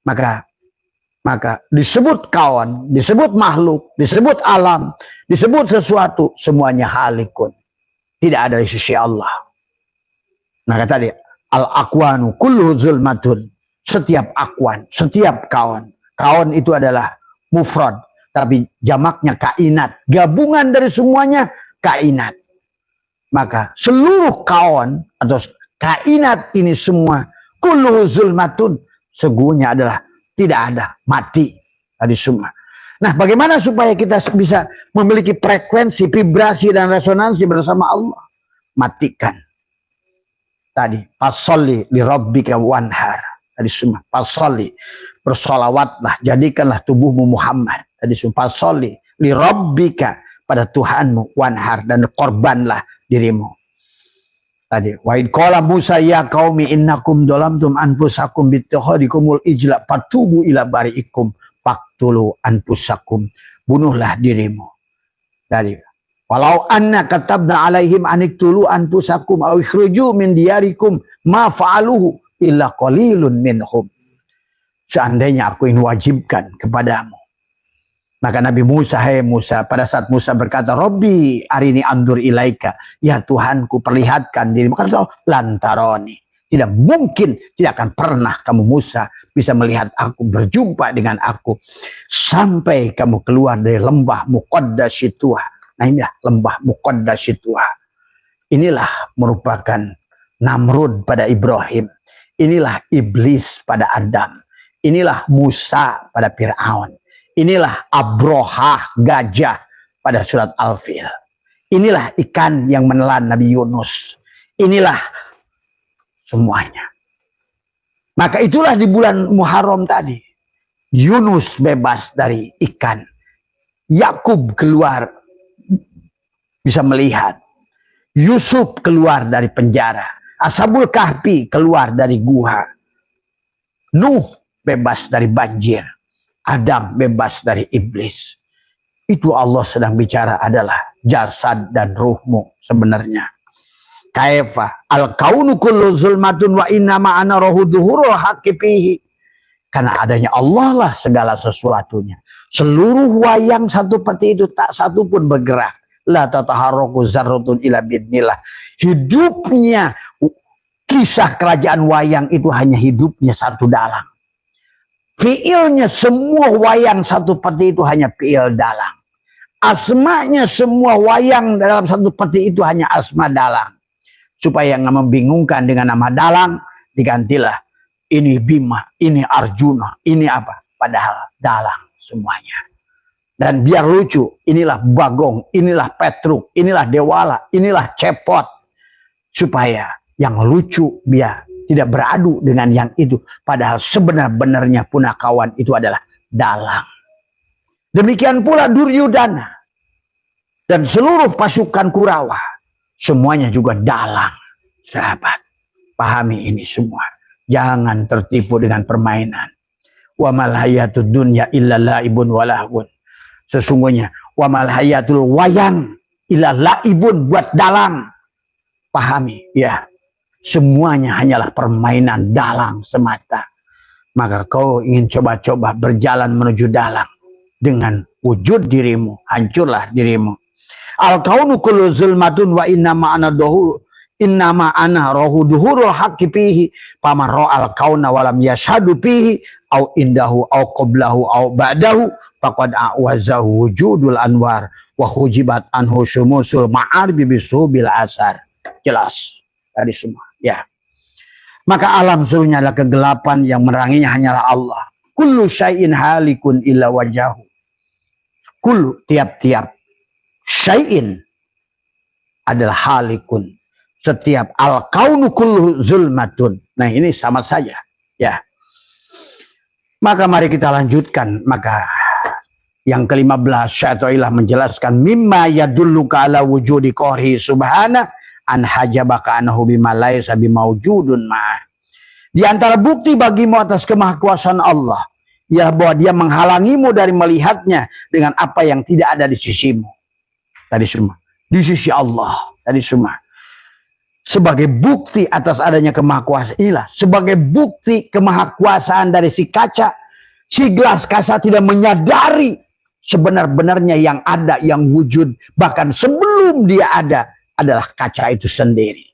Maka disebut kawan, disebut makhluk, disebut alam, disebut sesuatu, semuanya halikun. Tidak ada di sisi Allah. Maka tadi, al-akwanu kullu zulmatun. Setiap akwan, setiap kawan. Kawan itu adalah mufrad, tapi jamaknya kainat. Gabungan dari semuanya kainat. Maka seluruh kawan atau kainat ini semua, kullu zulmatun. Sesungguhnya adalah tidak ada, mati tadi semua. Nah, bagaimana supaya kita bisa memiliki frekuensi, vibrasi dan resonansi bersama Allah? Matikan. Tadi, fasolli li rabbika wanhar. Tadi semua, fasolli, bersolawatlah, jadikanlah tubuhmu Muhammad. Tadi semua, fasolli li rabbika, pada Tuhanmu, wanhar, dan korbanlah dirimu. Tadi, wa id qala Musa ya qaumi innakum dolamtum anfusakum bittakhadikumul ijla fatubu ila bari'ikum faqtulu anfusakum. Bunuhlah dirimu. Tadi, walau anna katabna alaihim aniktulu anfusakum aw ikhruju min diyarikum ma fa'aluhu illa qalilun minhum. Seandainya aku ingin wajibkan kepadamu. Maka Nabi Musa, hai Musa, pada saat Musa berkata, Robbi arini andur ilaika, ya Tuhanku perlihatkan dirimu. Kata lantaroni, tidak mungkin, tidak akan pernah kamu Musa bisa melihat aku, berjumpa dengan aku, sampai kamu keluar dari lembah Muqaddasituha. Nah inilah lembah Muqaddasituha. Inilah merupakan Namrud pada Ibrahim. Inilah iblis pada Adam. Inilah Musa pada Fir'aun. Inilah Abrohah, gajah pada surat Al-Fil. Inilah ikan yang menelan Nabi Yunus. Inilah semuanya. Maka itulah di bulan Muharram tadi. Yunus bebas dari ikan. Yakub keluar bisa melihat. Yusuf keluar dari penjara. Ashabul Kahfi keluar dari gua. Nuh bebas dari banjir. Adam bebas dari iblis. Itu Allah sedang bicara adalah jasad dan ruhmu sebenarnya. Kaifa al-kaunu kullu zulmatun wa inna ma'ana rohu duhurul haqqi fihi. Karena adanya Allah lah segala sesuatunya. Seluruh wayang satu peti itu tak satu pun bergerak. La tataharraku zarratun ila bidnillah. Hidupnya kisah kerajaan wayang itu hanya hidupnya satu dalang. Fiilnya semua wayang satu peti itu hanya fiil dalang. Asmanya semua wayang dalam satu peti itu hanya asma dalang. Supaya nggak membingungkan dengan nama dalang, digantilah ini Bima, ini Arjuna, ini apa? Padahal dalang semuanya. Dan biar lucu, inilah Bagong, inilah Petruk, inilah Dewala, inilah Cepot. Supaya yang lucu biar tidak beradu dengan yang itu. Padahal sebenar-benarnya punakawan itu adalah dalang. Demikian pula Duryudana. Dan seluruh pasukan Kurawa. Semuanya juga dalang. Sahabat, pahami ini semua. Jangan tertipu dengan permainan. Wa mal hayatud dunya illa laibun walahun. Sesungguhnya wa mal hayatul wayang illa laibun, buat dalang. Pahami ya. Semuanya hanyalah permainan dalang semata. Maka kau ingin coba-coba berjalan menuju dalang dengan wujud dirimu, hancurlah dirimu. Al kaunu kullu zulmatun wa innama ana duhur, innama ana rohu duhurul haqqi fihi paman ra'al kauna walam yashhadu fihi au indahu au qablahu au ba'dahu faqad a'wazahu wujudul anwar wa hujibat anhu syumusul ma'arbi bisubil asar. Jelas tadi semua ya. Maka alam seluruhnya adalah kegelapan, yang meneranginya hanyalah Allah. Kullu syai'in halikun illa wajahu. Kullu, tiap-tiap syai'in adalah halikun. Setiap al-kaunu kullu zulmatun. Nah ini sama saja ya. Maka mari kita lanjutkan. Maka yang ke-15 Syai'atullah menjelaskan mimma yadulluka ala wujudi qahri subhana an hajabaka anhu bima laisa bimaujudun ma'ah. Di antara bukti bagimu atas kemahakuasaan Allah, ya bahwa dia menghalangimu dari melihatnya dengan apa yang tidak ada di sisimu. Tadi semua di sisi Allah. Tadi semua sebagai bukti atas adanya kemahakuasaan inilah, sebagai bukti kemahakuasaan dari si kaca, si gelas kaca tidak menyadari sebenar-benarnya yang ada, yang wujud, bahkan sebelum dia ada adalah kaca itu sendiri.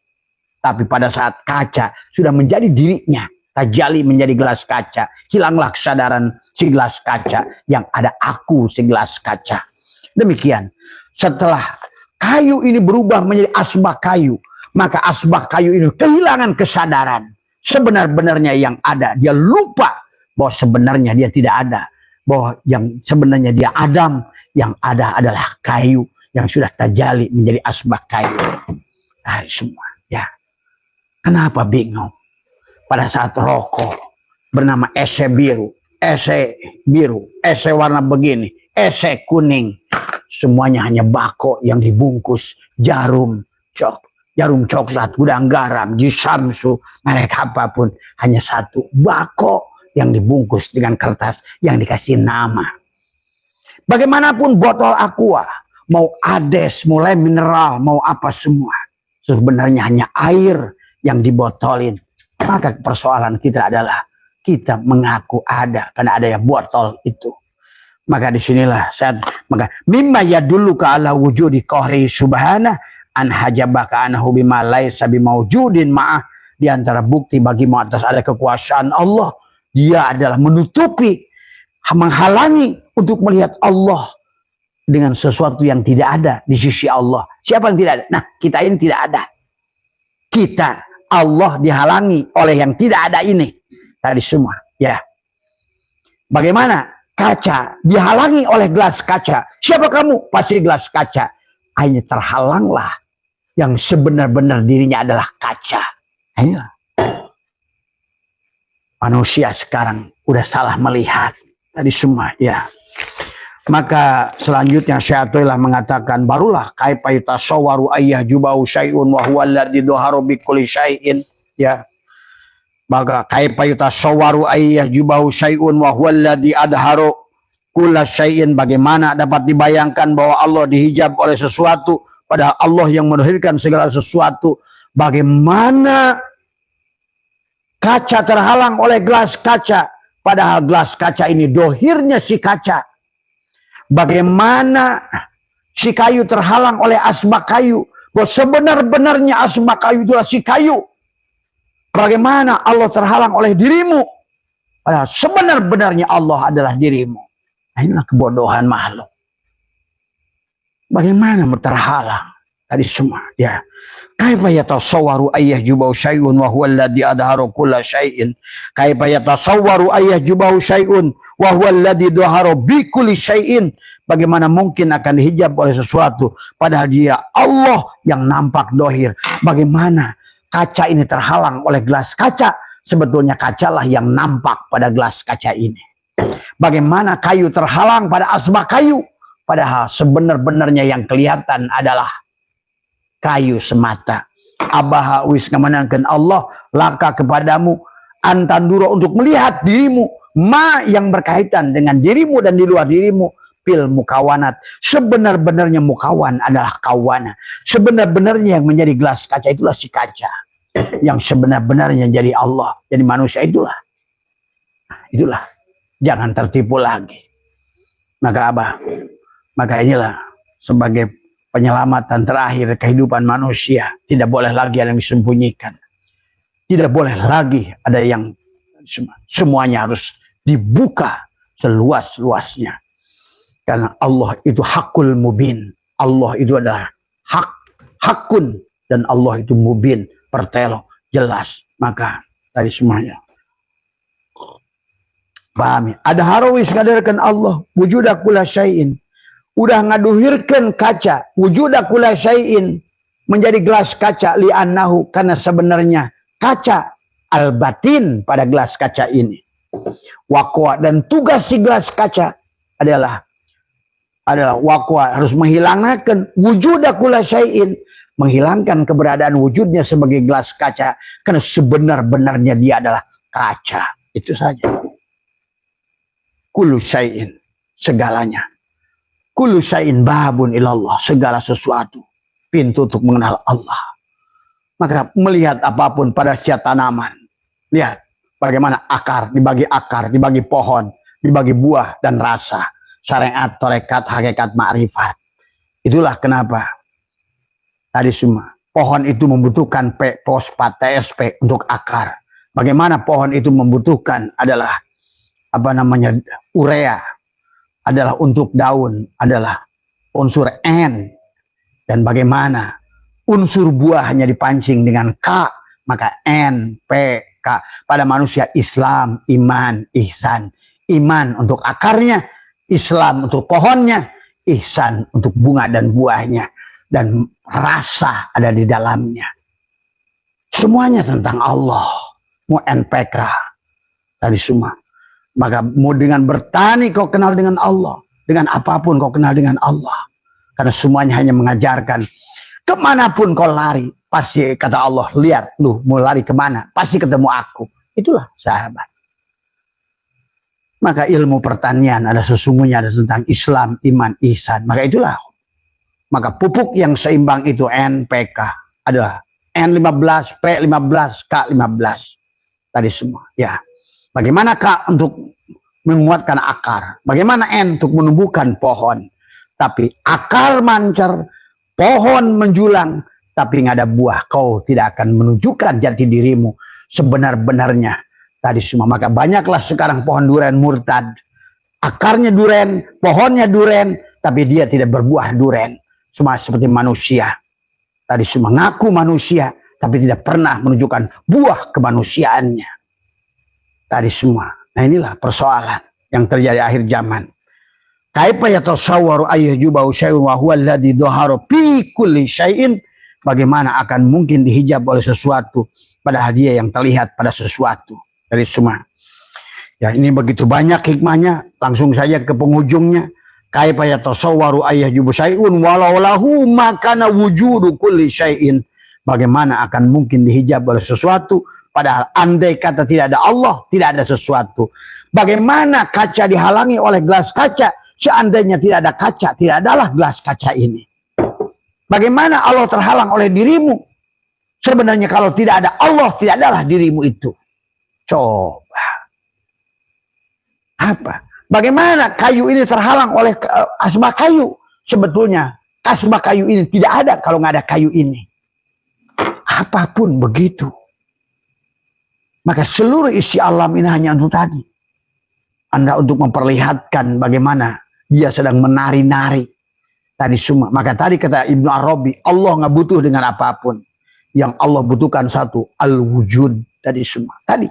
Tapi pada saat kaca sudah menjadi dirinya, tajali menjadi gelas kaca, hilanglah kesadaran si gelas kaca, yang ada aku si gelas kaca. Demikian, setelah kayu ini berubah menjadi asbak kayu, maka asbak kayu ini kehilangan kesadaran sebenar-benarnya yang ada. Dia lupa bahwa sebenarnya dia tidak ada, bahwa yang sebenarnya dia Adam, yang ada adalah kayu yang sudah tajali menjadi asbak kayu. Nah, semua ya. Kenapa bingung? Pada saat rokok bernama ese biru, ese warna begini, ese kuning, semuanya hanya bako yang dibungkus jarum coklat, gudang garam, jisamsu, merek apapun, hanya satu bako yang dibungkus dengan kertas yang dikasih nama. Bagaimanapun botol aqua, mau ades, mulai mineral, mau apa semua, sebenarnya hanya air yang dibotolin. Maka persoalan kita adalah kita mengaku ada karena ada yang botol itu. Maka disinilah maka mimma yadulluka ala wujudi qahri subhana an hajabaka anhu bima laisa bimaujudin ma'ah. Di antara bukti bagimu atas ada kekuasaan Allah, dia adalah menutupi, menghalangi untuk melihat Allah dengan sesuatu yang tidak ada di sisi Allah. Siapa yang tidak ada? Nah, kita ini tidak ada. Kita, Allah dihalangi oleh yang tidak ada ini. Tadi semua, ya. Bagaimana? Kaca dihalangi oleh gelas kaca. Siapa kamu? Pasti gelas kaca. Hanya terhalanglah yang sebenar-benar dirinya adalah kaca. Inilah. Manusia sekarang udah salah melihat. Tadi semua, ya. Maka selanjutnya Syai'atullah mengatakan, barulah kaifa yatasawwaru ayyah jubahu syai'un wa huwa alladzi dhaharu bi kulli syai'in, ya. Maka kaifa yatasawwaru ayyah jubahu syai'un wa huwa alladzi adharu kulla syai'in, bagaimana dapat dibayangkan bahwa Allah dihijab oleh sesuatu, padahal Allah yang mendohirkan segala sesuatu. Bagaimana kaca terhalang oleh gelas kaca, padahal gelas kaca ini dohirnya si kaca. Bagaimana si kayu terhalang oleh asbak kayu, bahwa sebenar-benarnya asbak kayu itulah si kayu. Bagaimana Allah terhalang oleh dirimu, padahal sebenar-benarnya Allah adalah dirimu. Nah, inilah kebodohan makhluk. Bagaimana terhalang tadi semua, ya. Kaifa yatasawwaru ayyah jubahu syai'un wa huwa alladzi adharu kulla syai'in. Kaifa yatasawwaru ayyah jubahu syai'un wa huwa alladzi dhahara bi kulli syai'in. Bagaimana mungkin akan dihijab oleh sesuatu padahal dia Allah yang nampak dohir. Bagaimana kaca ini terhalang oleh gelas kaca, sebetulnya kacalah yang nampak pada gelas kaca ini. Bagaimana kayu terhalang pada asbak kayu, padahal sebenar-benarnya yang kelihatan adalah kayu semata. Abaha wis ngamanangkeun Allah laka kepadamu antandura untuk melihat dirimu ma yang berkaitan dengan dirimu dan di luar dirimu, fil mukawanat, sebenar-benarnya mukawan adalah kawana, sebenar-benarnya yang menjadi gelas kaca itulah si kaca, yang sebenar-benarnya jadi Allah, jadi manusia itulah jangan tertipu lagi. Maka maka inilah sebagai penyelamatan terakhir kehidupan manusia, tidak boleh lagi ada yang disembunyikan, tidak boleh lagi ada yang, semuanya harus dibuka seluas-luasnya. Karena Allah itu hakul mubin. Allah itu adalah hakun. Dan Allah itu mubin, pertelo, jelas. Maka tadi semuanya. Pahami. Ada harawi sekadarkan Allah. Wujuda kula syai'in. Udah ngaduhirkan kaca. Wujuda kula syai'in. Menjadi gelas kaca. Li'annahu. Karena sebenarnya kaca. Al-batin pada gelas kaca ini. Waqwa. Dan tugas si gelas kaca adalah waqwa, harus menghilangkan wujuda kula syai'in, menghilangkan keberadaan wujudnya sebagai gelas kaca, karena sebenar-benarnya dia adalah kaca. Itu saja. Kullu syai'in, segalanya. Kullu syai'in babun ilallah, segala sesuatu pintu untuk mengenal Allah. Maka melihat apapun pada setiap tanaman, lihat bagaimana akar, dibagi pohon, dibagi buah dan rasa. Syariat, tarekat, hakikat, ma'rifat. Itulah kenapa tadi semua pohon itu membutuhkan fosfat, TSP untuk akar. Bagaimana pohon itu membutuhkan adalah urea, adalah untuk daun, adalah unsur N. Dan bagaimana unsur buah hanya dipancing dengan K, maka N, P, K. Pada manusia Islam, iman, ihsan. Iman untuk akarnya, Islam untuk pohonnya, ihsan untuk bunga dan buahnya, dan rasa ada di dalamnya. Semuanya tentang Allah. Mau NPK tadi semua. Maka mau dengan bertani kau kenal dengan Allah, dengan apapun kau kenal dengan Allah. Karena semuanya hanya mengajarkan kemanapun kau lari, pasti kata Allah, lihat lu mau lari kemana, pasti ketemu aku. Itulah sahabat. Maka ilmu pertanian ada sesungguhnya ada tentang Islam, iman, ihsan. Maka itulah. Maka pupuk yang seimbang itu NPK adalah N15, P15, K15. Tadi semua. Ya. Bagaimana K untuk menguatkan akar? Bagaimana N untuk menumbuhkan pohon? Tapi akar mancar, pohon menjulang, tapi nggak ada buah. Kau tidak akan menunjukkan jati dirimu sebenar-benarnya. Tadi semua. Maka banyaklah sekarang pohon duren murtad. Akarnya duren, pohonnya duren, tapi dia tidak berbuah duren. Semua seperti manusia. Tadi semua ngaku manusia, tapi tidak pernah menunjukkan buah kemanusiaannya. Tadi semua. Nah inilah persoalan yang terjadi akhir zaman. Kaifa yatasawwaru ayyujubahu syai'un wa huwa alladhi dhahara fi kulli syai'in. Bagaimana akan mungkin dihijab oleh sesuatu padahal dia yang terlihat pada sesuatu. Dari semua. Ya ini begitu banyak hikmahnya. Langsung saja ke penghujungnya. Kaifa yatasawwaru ayyujubu syai'un walau lahu makana wujudu kulli syai'in. Bagaimana akan mungkin dihijab oleh sesuatu padahal andai kata tidak ada Allah, tidak ada sesuatu. Bagaimana kaca dihalangi oleh gelas kaca? Seandainya tidak ada kaca, tidak adalah gelas kaca ini. Bagaimana Allah terhalang oleh dirimu? Sebenarnya kalau tidak ada Allah, tidak adalah dirimu itu. Coba. Apa? Bagaimana kayu ini terhalang oleh asbak kayu? Sebetulnya asbak kayu ini tidak ada kalau nggak ada kayu ini. Apapun begitu. Maka seluruh isi alam ini hanya untuk tadi. Anda untuk memperlihatkan bagaimana dia sedang menari-nari. Tadi semua. Maka tadi kata Ibnu Arabi, Allah nggak butuh dengan apapun. Yang Allah butuhkan satu, al-wujud. Tadi semua. Tadi.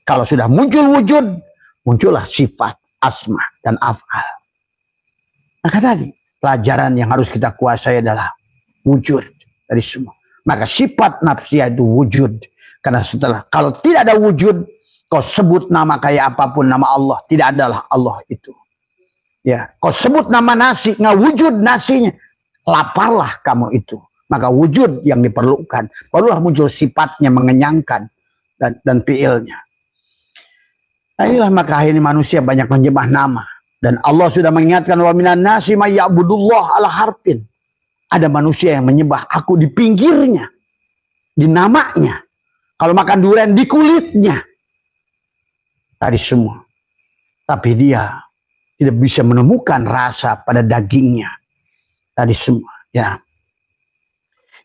Kalau sudah muncul wujud, muncullah sifat, asma, dan af'al. Maka tadi, pelajaran yang harus kita kuasai adalah wujud dari semua. Maka sifat nafsiyah itu wujud. Karena setelah, kalau tidak ada wujud, kau sebut nama kayak apapun nama Allah, tidak adalah Allah itu. Ya, kau sebut nama nasi, nggak wujud nasinya, laparlah kamu itu. Maka wujud yang diperlukan, barulah muncul sifatnya mengenyangkan dan fiilnya. Nah, inilah maka akhirnya manusia banyak menyembah nama. Dan Allah sudah mengingatkan, wa minan nasi may ya'budullah ala harfin. Ada manusia yang menyembah aku di pinggirnya, di namanya. Kalau makan durian di kulitnya. Tadi semua. Tapi dia tidak bisa menemukan rasa pada dagingnya. Tadi semua. Ya.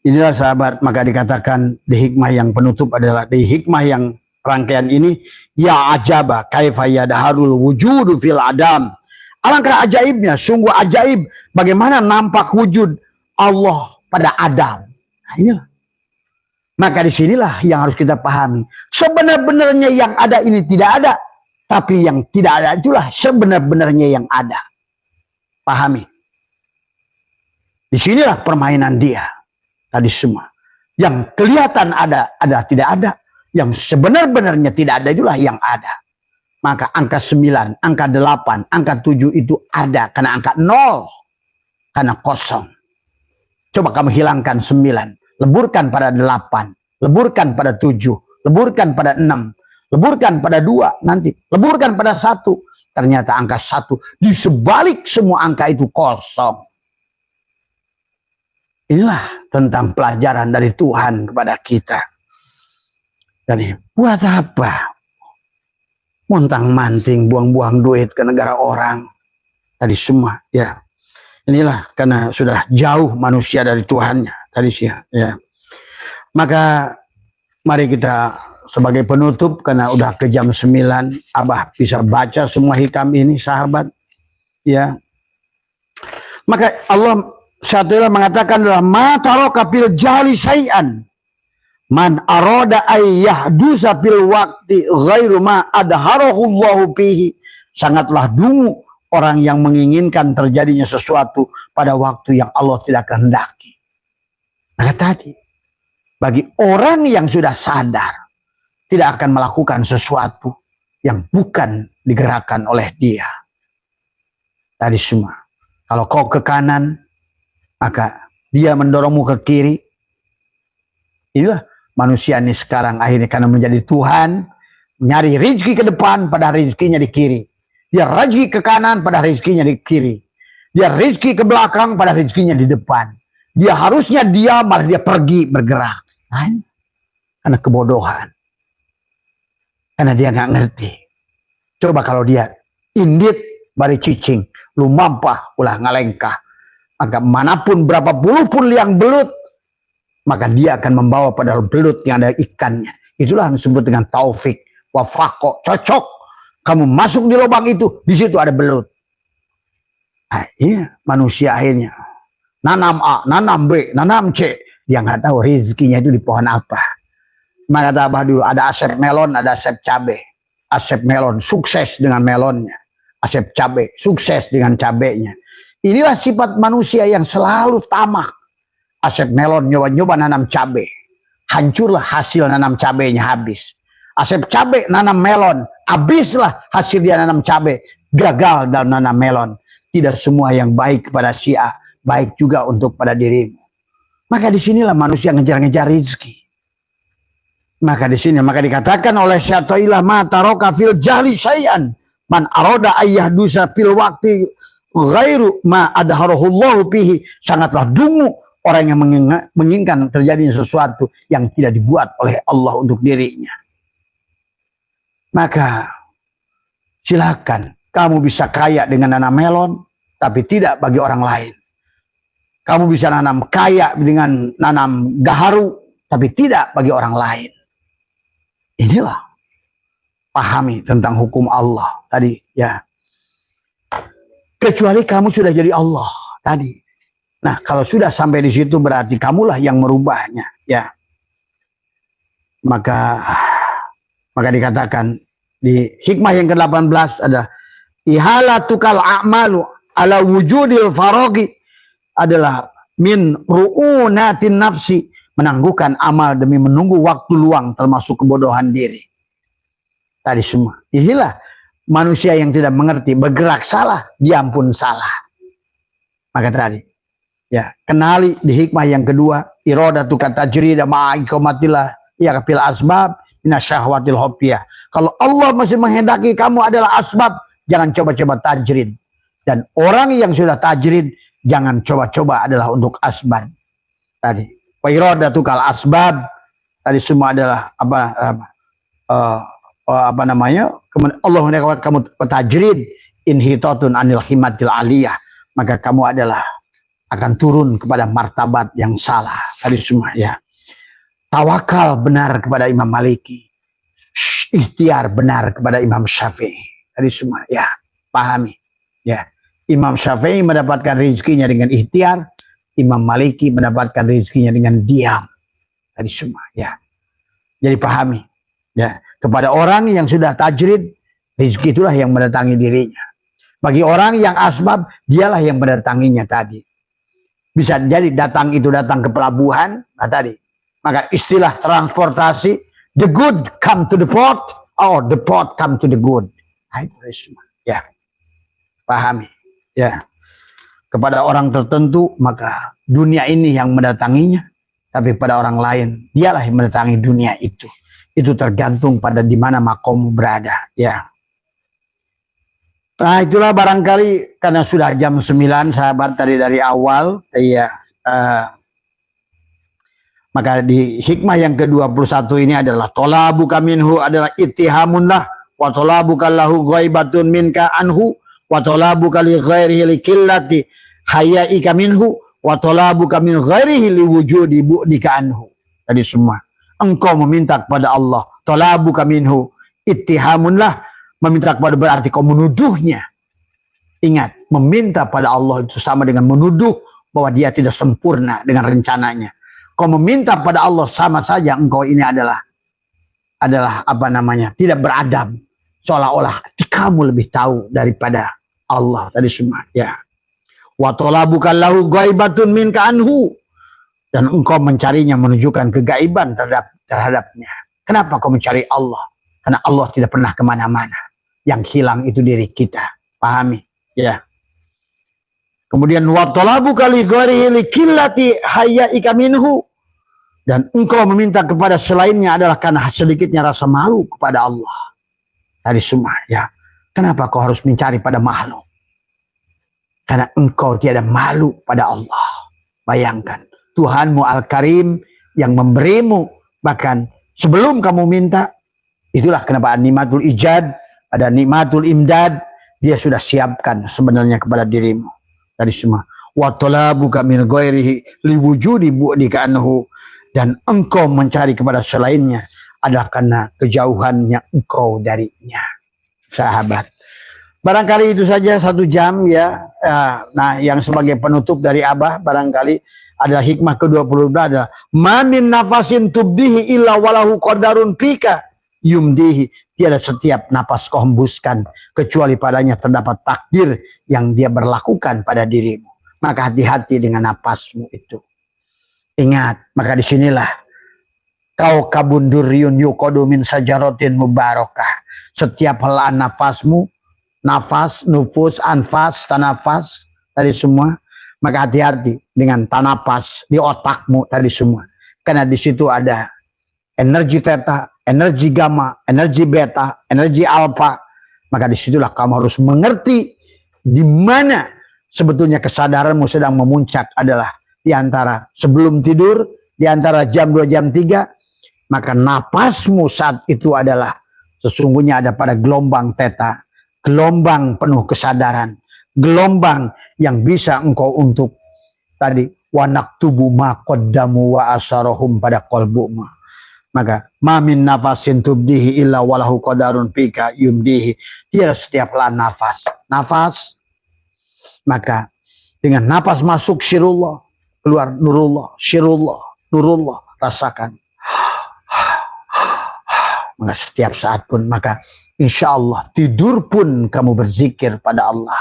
Inilah sahabat, maka dikatakan di hikmah yang penutup adalah di hikmah yang rangkaian ini, ya ajaba kaifa yadharul wujudu fil adam. Alangkah ajaibnya, sungguh ajaib bagaimana nampak wujud Allah pada Adam. Nah, inilah. Maka disinilah yang harus kita pahami. Sebenar-benarnya yang ada ini tidak ada. Tapi yang tidak ada itulah sebenar-benarnya yang ada. Pahami. Disinilah permainan dia. Tadi semua. Yang kelihatan ada tidak ada. Yang sebenar-benarnya tidak ada itulah yang ada. Maka angka 9, angka 8, angka 7 itu ada. Karena angka 0. Karena kosong. Coba kamu hilangkan 9. Leburkan pada 8. Leburkan pada 7. Leburkan pada 6. Leburkan pada 2. Nanti. Leburkan pada 1. Ternyata angka 1. Di sebalik semua angka itu kosong. Inilah tentang pelajaran dari Tuhan kepada kita. Jadi buat apa? Montang-manting, buang-buang duit ke negara orang. Tadi semua, ya. Inilah karena sudah jauh manusia dari Tuhannya. Tadi sih, ya. Maka mari kita sebagai penutup, karena udah ke jam 9, Abah bisa baca semua hikam ini, sahabat. Ya. Maka Allah SWT mengatakan adalah ma taraka fil jali syai'an. Man arada ayyahdusa fil waqti ghairu ma adharahu Allahu fihi. Sangatlah dungu orang yang menginginkan terjadinya sesuatu pada waktu yang Allah tidak kehendaki. Maka tadi, bagi orang yang sudah sadar, tidak akan melakukan sesuatu yang bukan digerakkan oleh dia. Tadi semua. Kalau kau ke kanan, maka dia mendorongmu ke kiri. Inilah manusia ini sekarang akhirnya karena menjadi Tuhan, nyari rezeki ke depan, pada rezekinya di kiri. Dia rezeki ke kanan, pada rezekinya di kiri. Dia rezeki ke belakang, pada rezekinya di depan. Dia harusnya diam, malah dia pergi bergerak. Karena kebodohan. Karena dia nggak ngerti. Coba kalau dia indit, bari cicing, lumampah, ulah ngalengkah. Maka manapun berapa puluh pun liang belut, maka dia akan membawa pada belut yang ada ikannya. Itulah yang disebut dengan taufik, wafako, cocok. Kamu masuk di lubang itu, di situ ada belut. Nah, iya, manusia akhirnya nanam A, nanam B, nanam C. Dia nggak tahu rezekinya itu di pohon apa. Maka kata Abah dulu, ada asep melon, ada asep cabe. Asep melon sukses dengan melonnya. Asep cabe sukses dengan cabenya. Inilah sifat manusia yang selalu tamak. Asep melon nyoba-nyoba nanam cabe. Hancurlah hasil nanam cabenya habis. Asep cabe nanam melon. Habislah hasil dia nanam cabe. Gagal dalam nanam melon. Tidak semua yang baik kepada si A, baik juga untuk pada dirimu. Maka disinilah manusia ngejar-ngejar rezeki. Maka di sini maka dikatakan oleh Syai'illah ma taraka fil jahli syai'an man arada ayyahdusa fil waqti ghairu ma adharahullahu fihi. Sangatlah dungu orang yang menginginkan terjadinya sesuatu yang tidak dibuat oleh Allah untuk dirinya. Maka silakan kamu bisa kaya dengan nanam melon, tapi tidak bagi orang lain. Kamu bisa nanam kaya dengan nanam gaharu, tapi tidak bagi orang lain. Inilah pahami tentang hukum Allah tadi, ya. Kecuali kamu sudah jadi Allah tadi. Nah, kalau sudah sampai di situ berarti kamulah yang merubahnya, ya. Maka dikatakan di hikmah yang ke-18 ada ihalatukal a'malu ala wujudil farogi adalah min ru'unatin nafsi, menangguhkan amal demi menunggu waktu luang termasuk kebodohan diri. Tadi semua. Inilah manusia yang tidak mengerti, bergerak salah, diam pun salah. Maka tadi, ya, kenali di hikmah yang kedua, iradatu katajrida ma'a iqamatillah ya fil asbab minasyahwatil hopiyah. Kalau Allah masih menghendaki kamu adalah asbab, jangan coba-coba tajrid. Dan orang yang sudah tajrid, jangan coba-coba adalah untuk asbab. Tadi, wairodatu kal asbab. Tadi semua adalah apa namanya? Allah menghendaki kamu tajrid, inhitatun anil himatil aliyah. Maka kamu adalah akan turun kepada martabat yang salah. Tadi semua ya. Tawakal benar kepada Imam Maliki. Ikhtiar benar kepada Imam Syafi'i. Tadi semua ya, pahami. Ya. Imam Syafi'i mendapatkan rezekinya dengan ikhtiar, Imam Maliki mendapatkan rezekinya dengan diam. Tadi semua ya. Jadi pahami. Ya, kepada orang yang sudah tajrid, rezeki itulah yang mendatangi dirinya. Bagi orang yang asbab, dialah yang mendatanginya tadi. Bisa jadi datang ke pelabuhan, nah tadi. Maka istilah transportasi, the good come to the port, or the port come to the good. Nah, itu semua. Ya, pahami. Ya, kepada orang tertentu maka dunia ini yang mendatanginya, tapi pada orang lain dialah yang mendatangi dunia itu. Itu tergantung pada di mana makommu berada. Ya. Nah itulah barangkali karena sudah jam 9 sahabat tadi dari awal. Ya. Maka di hikmah yang ke-21 ini adalah tolabuka minhu adalah ittihamun lah, wa tolabuka lahu ghaibatun minka anhu, wa tolabuka li ghairihi li qillati hayaika minhu, wa tolabuka min ghairihi li wujudi bu'dika anhu. Tadi semua. Engkau meminta kepada Allah, tolabuka minhu, ittihamun lah, meminta kepada berarti kau menuduhnya. Ingat, meminta pada Allah itu sama dengan menuduh bahwa dia tidak sempurna dengan rencananya. Kau meminta pada Allah sama saja engkau ini adalah apa namanya, tidak beradab, seolah-olah kamu lebih tahu daripada Allah tadi semua ya. Wa talabuka lahu ghaibatun minka anhu, dan engkau mencarinya menunjukkan kegaiban terhadapnya. Kenapa kau mencari Allah? Karena Allah tidak pernah kemana-mana. Yang hilang itu diri kita. Pahami ya. Kemudian wa talabuka li ghairihi li qillati hayaika minhu, dan engkau meminta kepada selainnya adalah karena sedikitnya rasa malu kepada Allah. Tadi semua ya. Kenapa kau harus mencari pada makhluk? Karena engkau tiada malu pada Allah. Bayangkan, Tuhanmu Al-Karim yang memberimu, bahkan sebelum kamu minta, itulah kenapa nikmatul ijad, ada nikmatul imdad, dia sudah siapkan sebenarnya kepada dirimu. Tadi semua. Wa talabuka min ghairihi liwujudi bu'dika anhu, dan engkau mencari kepada selainnya adalah karena kejauhannya engkau darinya. Sahabat. Barangkali itu saja 1 jam ya. Nah, yang sebagai penutup dari Abah barangkali ada hikmah ke-22 adalah ma min nafasin tubdihi illa walahu qadarun fika yumdihi. Tiada setiap napas kau hembuskan kecuali padanya terdapat takdir yang dia berlakukan pada dirimu. Maka hati-hati dengan napasmu itu. Ingat, maka disinilah kau kabunduriyun yuqadu min sajaratin mubarakah. Setiap helaan nafasmu, nafas, nufus, anfas, tanafas, tadi semua, maka hati-hati dengan tanapas di otakmu tadi semua. Karena di situ ada energi theta, energi gamma, energi beta, energi alpha. Maka disitulah kamu harus mengerti di mana sebetulnya kesadaranmu sedang memuncak adalah di antara sebelum tidur, di antara jam 2, jam 3. Maka napasmu saat itu adalah sesungguhnya ada pada gelombang theta, gelombang penuh kesadaran, gelombang yang bisa engkau untuk tadi wanaktubu ma qaddamu wa asarahum pada qalbumu. Maka mamin nafasin tubdihi illa walahu qadarun fika yumdihi. Tiada setiaplah nafas, maka dengan nafas masuk syirullah, keluar nurullah, syirullah, nurullah, rasakan. Maka setiap saat pun, maka insya Allah tidur pun kamu berzikir pada Allah.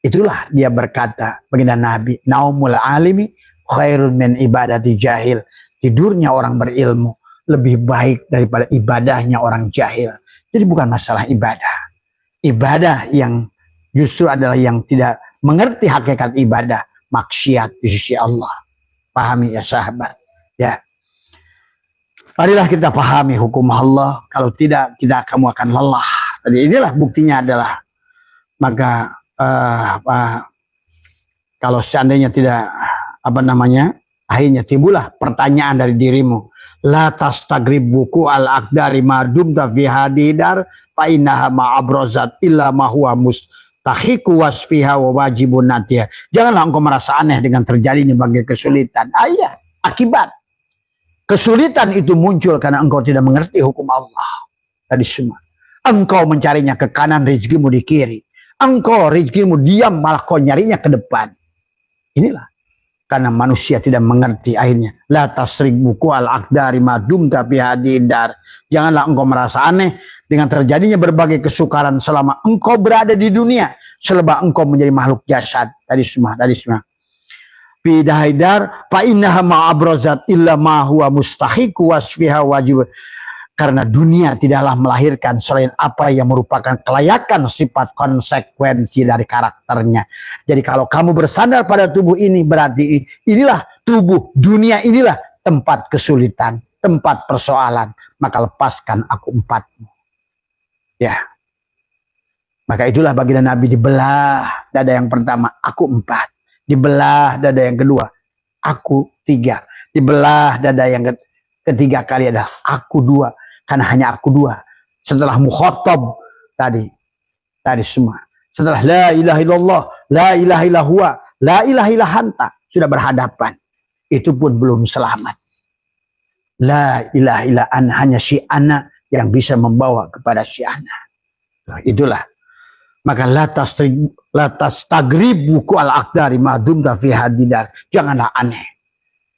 Itulah dia berkata baginda Nabi, naumul alimi khairun min ibadati jahil. Tidurnya orang berilmu lebih baik daripada ibadahnya orang jahil. Jadi bukan masalah ibadah. Ibadah yang justru adalah yang tidak mengerti hakikat ibadah, maksiat di sisi Allah. Pahami ya sahabat. Ya. Marilah kita pahami hukum Allah. Kalau tidak, kamu akan lelah. Jadi inilah buktinya adalah maka kalau seandainya tidak akhirnya timbullah pertanyaan dari dirimu. La tastagrib buku al-aqdari madum fi hadidar fa innaha ma'abrozat illa ma huwa mustahiqu wasfiha wa wajibun natiyah. Janganlah engkau merasa aneh dengan terjadinya berbagai kesulitan. Akibat kesulitan itu muncul karena engkau tidak mengerti hukum Allah. Tadi semua. Engkau mencarinya ke kanan, rezekimu di kiri. Engkau rezekimu diam, malah kau nyarinya ke depan. Inilah. Karena manusia tidak mengerti akhirnya. La tasrik buku al-aqdari madum tapi hadidar. Janganlah engkau merasa aneh dengan terjadinya berbagai kesukaran selama engkau berada di dunia. Selama engkau menjadi makhluk jasad. Tadi semua. Fi dahaidar fa innaha ma'abrozat illa ma huwa mustahiqu wasfiha wajib. Karena dunia tidaklah melahirkan selain apa yang merupakan kelayakan sifat konsekuensi dari karakternya. Jadi kalau kamu bersandar pada tubuh ini, berarti inilah tubuh dunia, inilah tempat kesulitan, tempat persoalan. Maka lepaskan aku empatmu. Ya. Maka itulah baginda Nabi dibelah dada yang pertama, aku 4. Dibelah dada yang kedua, aku 3. Dibelah dada yang ketiga kali adalah aku 2. Karena hanya aku 2. Setelah mukhatab tadi semua. Setelah la ilaha illallah, la ilaha illallah, la ilaha illahanta sudah berhadapan. Itu pun belum selamat. La ilaha illallah, hanya si ana yang bisa membawa kepada si ana. Nah, itulah. Maka latas tagrib buku al-aqdari madum fi hadidar. Janganlah aneh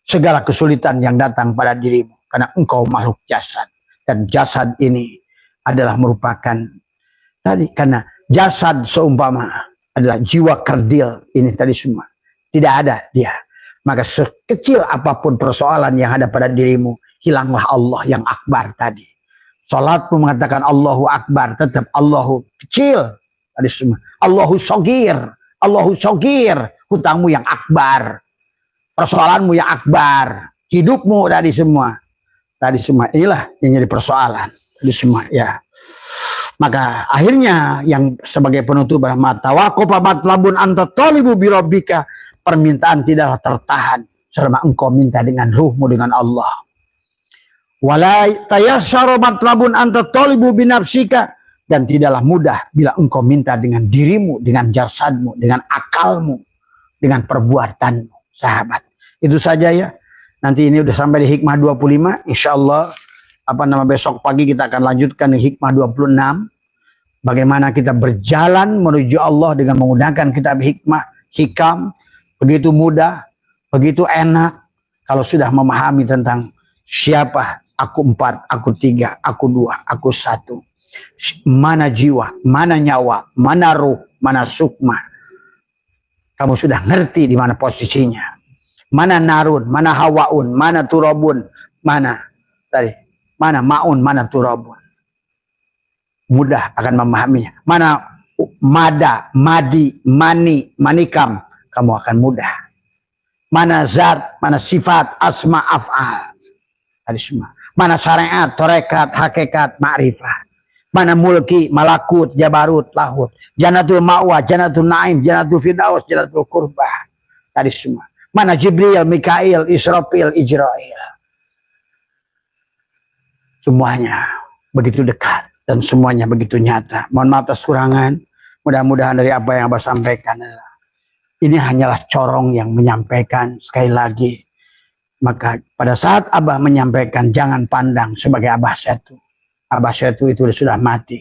segala kesulitan yang datang pada dirimu karena engkau makhluk jasad. Dan jasad ini adalah merupakan tadi, karena jasad seumpama adalah jiwa kerdil ini tadi semua. Tidak ada dia. Maka sekecil apapun persoalan yang ada pada dirimu, hilanglah Allah yang akbar tadi. Salatmu mengatakan Allahu akbar, tetap Allahu kecil tadi semua. Allahu sogir, hutangmu yang akbar, persoalanmu yang akbar, hidupmu tadi semua. Tadi semua inilah yang jadi persoalan. Tadi semua ya. Maka akhirnya yang sebagai penutup mata waqafa matlabun anta talibu bi rabbika, permintaan tidaklah tertahan selama engkau minta dengan ruhmu dengan Allah. Wala tayassara matlabun anta talibu bi nafsika, dan tidaklah mudah bila engkau minta dengan dirimu, dengan jasadmu, dengan akalmu, dengan perbuatanmu, sahabat. Itu saja ya. Nanti ini udah sampai di hikmah 25. Insya Allah besok pagi kita akan lanjutkan di hikmah 26. Bagaimana kita berjalan menuju Allah dengan menggunakan kitab hikam. Begitu mudah, begitu enak. Kalau sudah memahami tentang siapa aku 4, aku 3, aku 2, aku 1. Mana jiwa, mana nyawa, mana ruh, mana sukma. Kamu sudah ngerti di mana posisinya. Mana narun, mana hawaun, mana turabun, mana maun, mana turabun. Mudah akan memahaminya. Mana mada, madi, mani, manikam, kamu akan mudah. Mana zat, mana sifat, asma, af'al. Tadi semua. Mana syariat, torekat, hakikat, ma'rifat. Mana mulki, malakut, jabarut, lahut. Jannatul ma'wa, jannatul na'im, jannatul firdaus, jannatul qurbah. Tadi semua. Mana Jibril, Mikail, Israfil, Ijrail. Semuanya begitu dekat dan semuanya begitu nyata. Mohon maaf atas kurangan. Mudah-mudahan dari apa yang Abah sampaikan ini hanyalah corong yang menyampaikan. Sekali lagi, maka pada saat Abah menyampaikan, jangan pandang sebagai Abah Setu. Abah Setu itu sudah mati.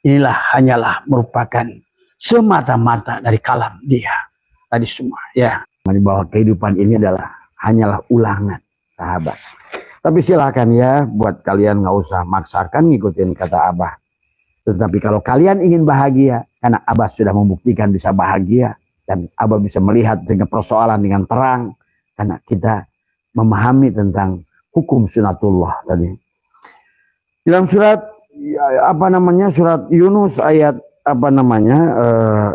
Inilah hanyalah merupakan semata-mata dari kalam dia. Tadi semua ya. Bahwa kehidupan ini hanyalah ulangan, sahabat. Tapi silakan ya, buat kalian nggak usah maksakan ngikutin kata Abah. Tetapi kalau kalian ingin bahagia, karena Abah sudah membuktikan bisa bahagia, dan Abah bisa melihat dengan persoalan dengan terang, karena kita memahami tentang hukum sunatullah tadi. Dalam surat surat Yunus ayat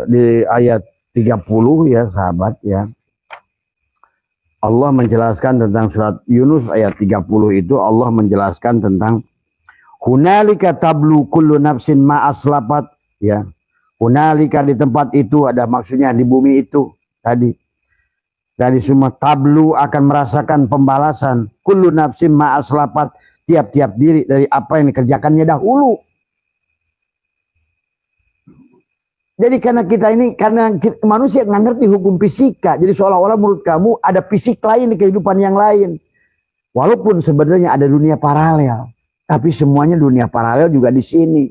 di ayat 30 ya sahabat ya. Allah menjelaskan tentang surat Yunus ayat 30 itu, Allah menjelaskan tentang hunalika tablu kullu nafsin ma aslapat, ya. Hunalika di tempat itu, ada maksudnya di bumi itu tadi. Dari semua tablu akan merasakan pembalasan kullu nafsin ma aslapat, tiap-tiap diri dari apa yang dikerjakannya dahulu. Jadi karena kita ini, karena manusia nggak ngerti hukum fisika, jadi seolah-olah menurut kamu ada fisik lain di kehidupan yang lain. Walaupun sebenarnya ada dunia paralel, tapi semuanya dunia paralel juga di sini.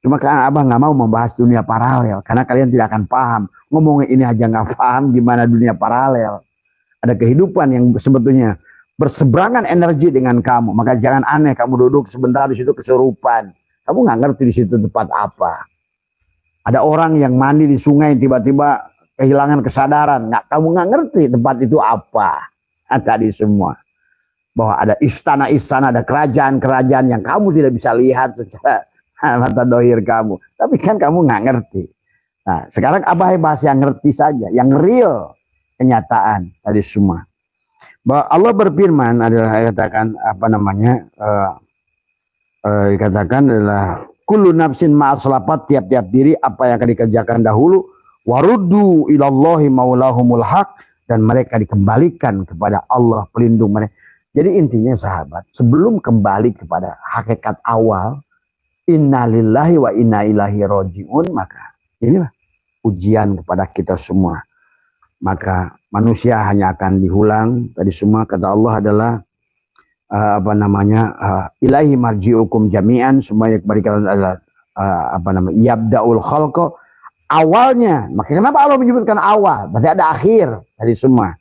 Cuma kan Abah nggak mau membahas dunia paralel, karena kalian tidak akan paham. Ngomongin ini aja nggak paham gimana dunia paralel. Ada kehidupan yang sebetulnya berseberangan energi dengan kamu. Maka jangan aneh kamu duduk sebentar di situ kesurupan. Kamu nggak ngerti di situ tempat apa. Ada orang yang mandi di sungai tiba-tiba kehilangan kesadaran. Kamu nggak ngerti tempat itu apa. Tadi semua. Bahwa ada istana-istana, ada kerajaan-kerajaan yang kamu tidak bisa lihat secara mata dohir kamu. Tapi kan kamu nggak ngerti. Nah, sekarang Abah bahas yang ngerti saja. Yang real kenyataan tadi semua. Bahwa Allah berfirman adalah katakan apa namanya dikatakan adalah kullu nafsin ma'aslapat, tiap-tiap diri apa yang akan dikerjakan dahulu, waruddu ilallahi maulahumul haq, dan mereka dikembalikan kepada Allah pelindung mereka. Jadi intinya sahabat, sebelum kembali kepada hakikat awal, innalillahi wa inna ilaihi rajiun, maka inilah ujian kepada kita semua. Maka manusia hanya akan diulang. Tadi semua kata Allah adalah apa namanya ilahi marji'ukum jami'an, semuanya kembali kalian adalah apa namanya yabda'ul khalqa, awalnya. Maka kenapa Allah menyebutkan awal? Berarti ada akhir dari semua.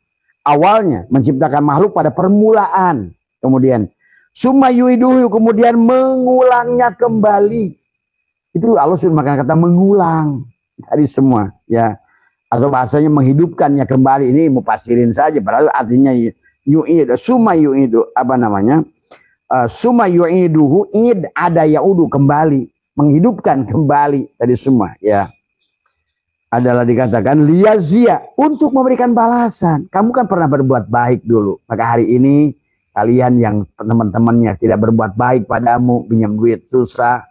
Awalnya menciptakan makhluk pada permulaan, kemudian summa yu'iduhu, kemudian mengulangnya kembali. Itu Allah sudah makan kata mengulang dari semua, ya. Atau bahasanya menghidupkannya kembali. Ini mufasirin saja, padahal artinya yu'idu, summa yu'idu, apa namanya summa yu'iduhu, id ada yaudu, kembali, menghidupkan kembali tadi semua, ya. Adalah dikatakan liyazia, untuk memberikan balasan. Kamu kan pernah berbuat baik dulu, maka hari ini kalian yang teman-temannya tidak berbuat baik padamu, pinjam duit susah,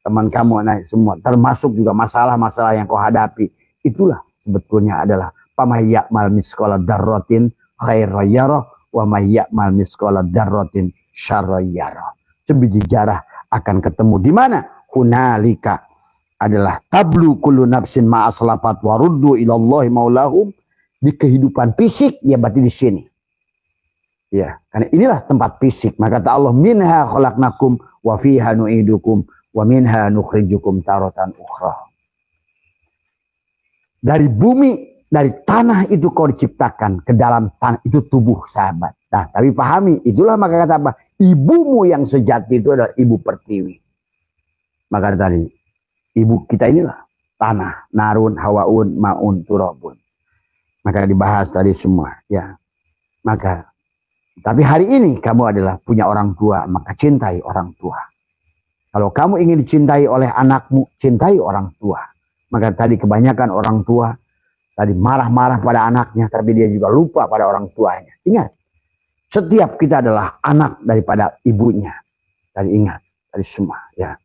teman kamu, nah semua termasuk juga masalah-masalah yang kau hadapi, itulah sebetulnya adalah pamayyamal misqala darratin khairayarah wa mayyamal misqala darratin syarrayarah. Sebiji jarah akan ketemu di mana? Hunalika adalah tablu kullu nafsin ma'aslafat waruddu ilallahi maulahum, di kehidupan fisik, ya berarti di sini. Ya, karena inilah tempat fisik. Maka kata Allah, minha khalaqnakum wa fiha nu'idukum wa minha nukhrijukum taratan ukhra. Dari bumi, dari tanah itu kau diciptakan, ke dalam tanah itu tubuh sahabat. Nah, tapi pahami, itulah maka kata apa? Ibumu yang sejati itu adalah ibu pertiwi. Maka tadi, ibu kita inilah tanah, narun, hawaun, maun, turabun. Maka dibahas tadi semua, ya. Maka, tapi hari ini kamu adalah punya orang tua, maka cintai orang tua. Kalau kamu ingin dicintai oleh anakmu, cintai orang tua. Maka tadi kebanyakan orang tua tadi marah-marah pada anaknya, tapi dia juga lupa pada orang tuanya. Ingat, setiap kita adalah anak daripada ibunya. Tadi ingat, tadi semua, ya.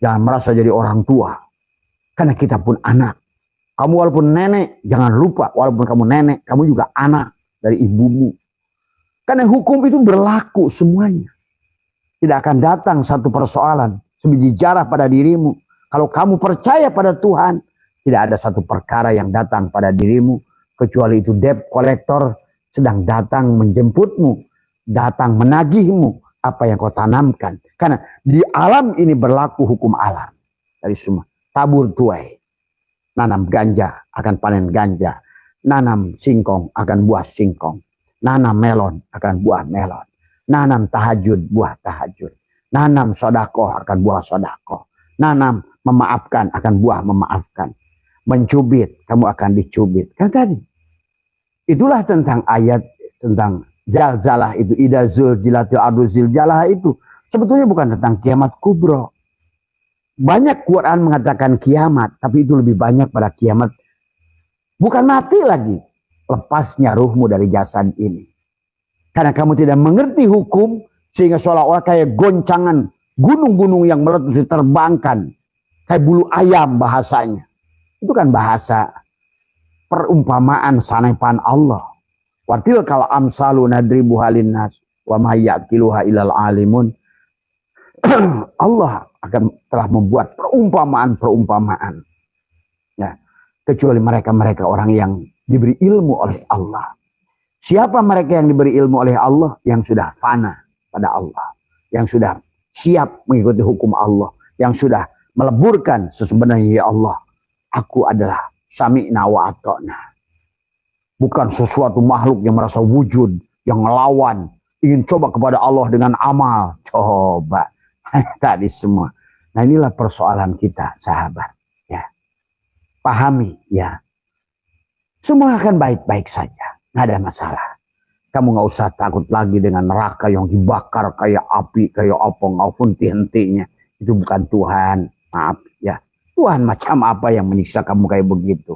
Jangan merasa jadi orang tua, karena kita pun anak. Kamu walaupun nenek, jangan lupa, walaupun kamu nenek, kamu juga anak dari ibumu. Karena hukum itu berlaku semuanya. Tidak akan datang satu persoalan, sebiji jarah pada dirimu. Kalau kamu percaya pada Tuhan, tidak ada satu perkara yang datang pada dirimu, kecuali itu debt collector sedang datang menjemputmu, datang menagihmu apa yang kau tanamkan. Karena di alam ini berlaku hukum alam. Dari semua. Tabur tuai. Nanam ganja akan panen ganja. Nanam singkong akan buah singkong. Nanam melon akan buah melon. Nanam tahajud, buah tahajud. Nanam sodakoh akan buah sodakoh. Nanam memaafkan akan buah memaafkan. Mencubit, kamu akan dicubit. Kan tadi. Itulah tentang ayat tentang zalzalah itu. Ida zulzilatil ardu zilzalah itu. Sebetulnya bukan tentang kiamat kubro. Banyak Quran mengatakan kiamat, tapi itu lebih banyak pada kiamat. Bukan mati lagi. lepasnya ruhmu dari jasad ini. Karena kamu tidak mengerti hukum, sehingga seolah-olah kayak goncangan gunung-gunung yang meletus diterbangkan. Kayak bulu ayam bahasanya. Itu kan bahasa perumpamaan sanepan Allah. Watil kal amsalu nadribu halinnas wa ma yaqiluha ilal alimun. Allah akan telah membuat perumpamaan-perumpamaan. Ya, kecuali mereka-mereka orang yang diberi ilmu oleh Allah. Siapa mereka yang diberi ilmu oleh Allah? Yang sudah fana pada Allah. Yang sudah siap mengikuti hukum Allah. Yang sudah meleburkan sebenarnya, ya Allah, aku adalah sami'na wa ata'na. Bukan sesuatu makhluk yang merasa wujud, yang melawan, ingin coba kepada Allah dengan amal. Coba. Tadi semua. Nah, inilah persoalan kita, sahabat. Ya. Pahami, ya. Semua akan baik-baik saja. Nggak ada masalah. Kamu nggak usah takut lagi dengan neraka yang dibakar kayak api, kayak apa, maupun henti-hentinya. Itu bukan Tuhan. Maaf, ya. Tuhan macam apa yang menyiksa kamu kayak begitu?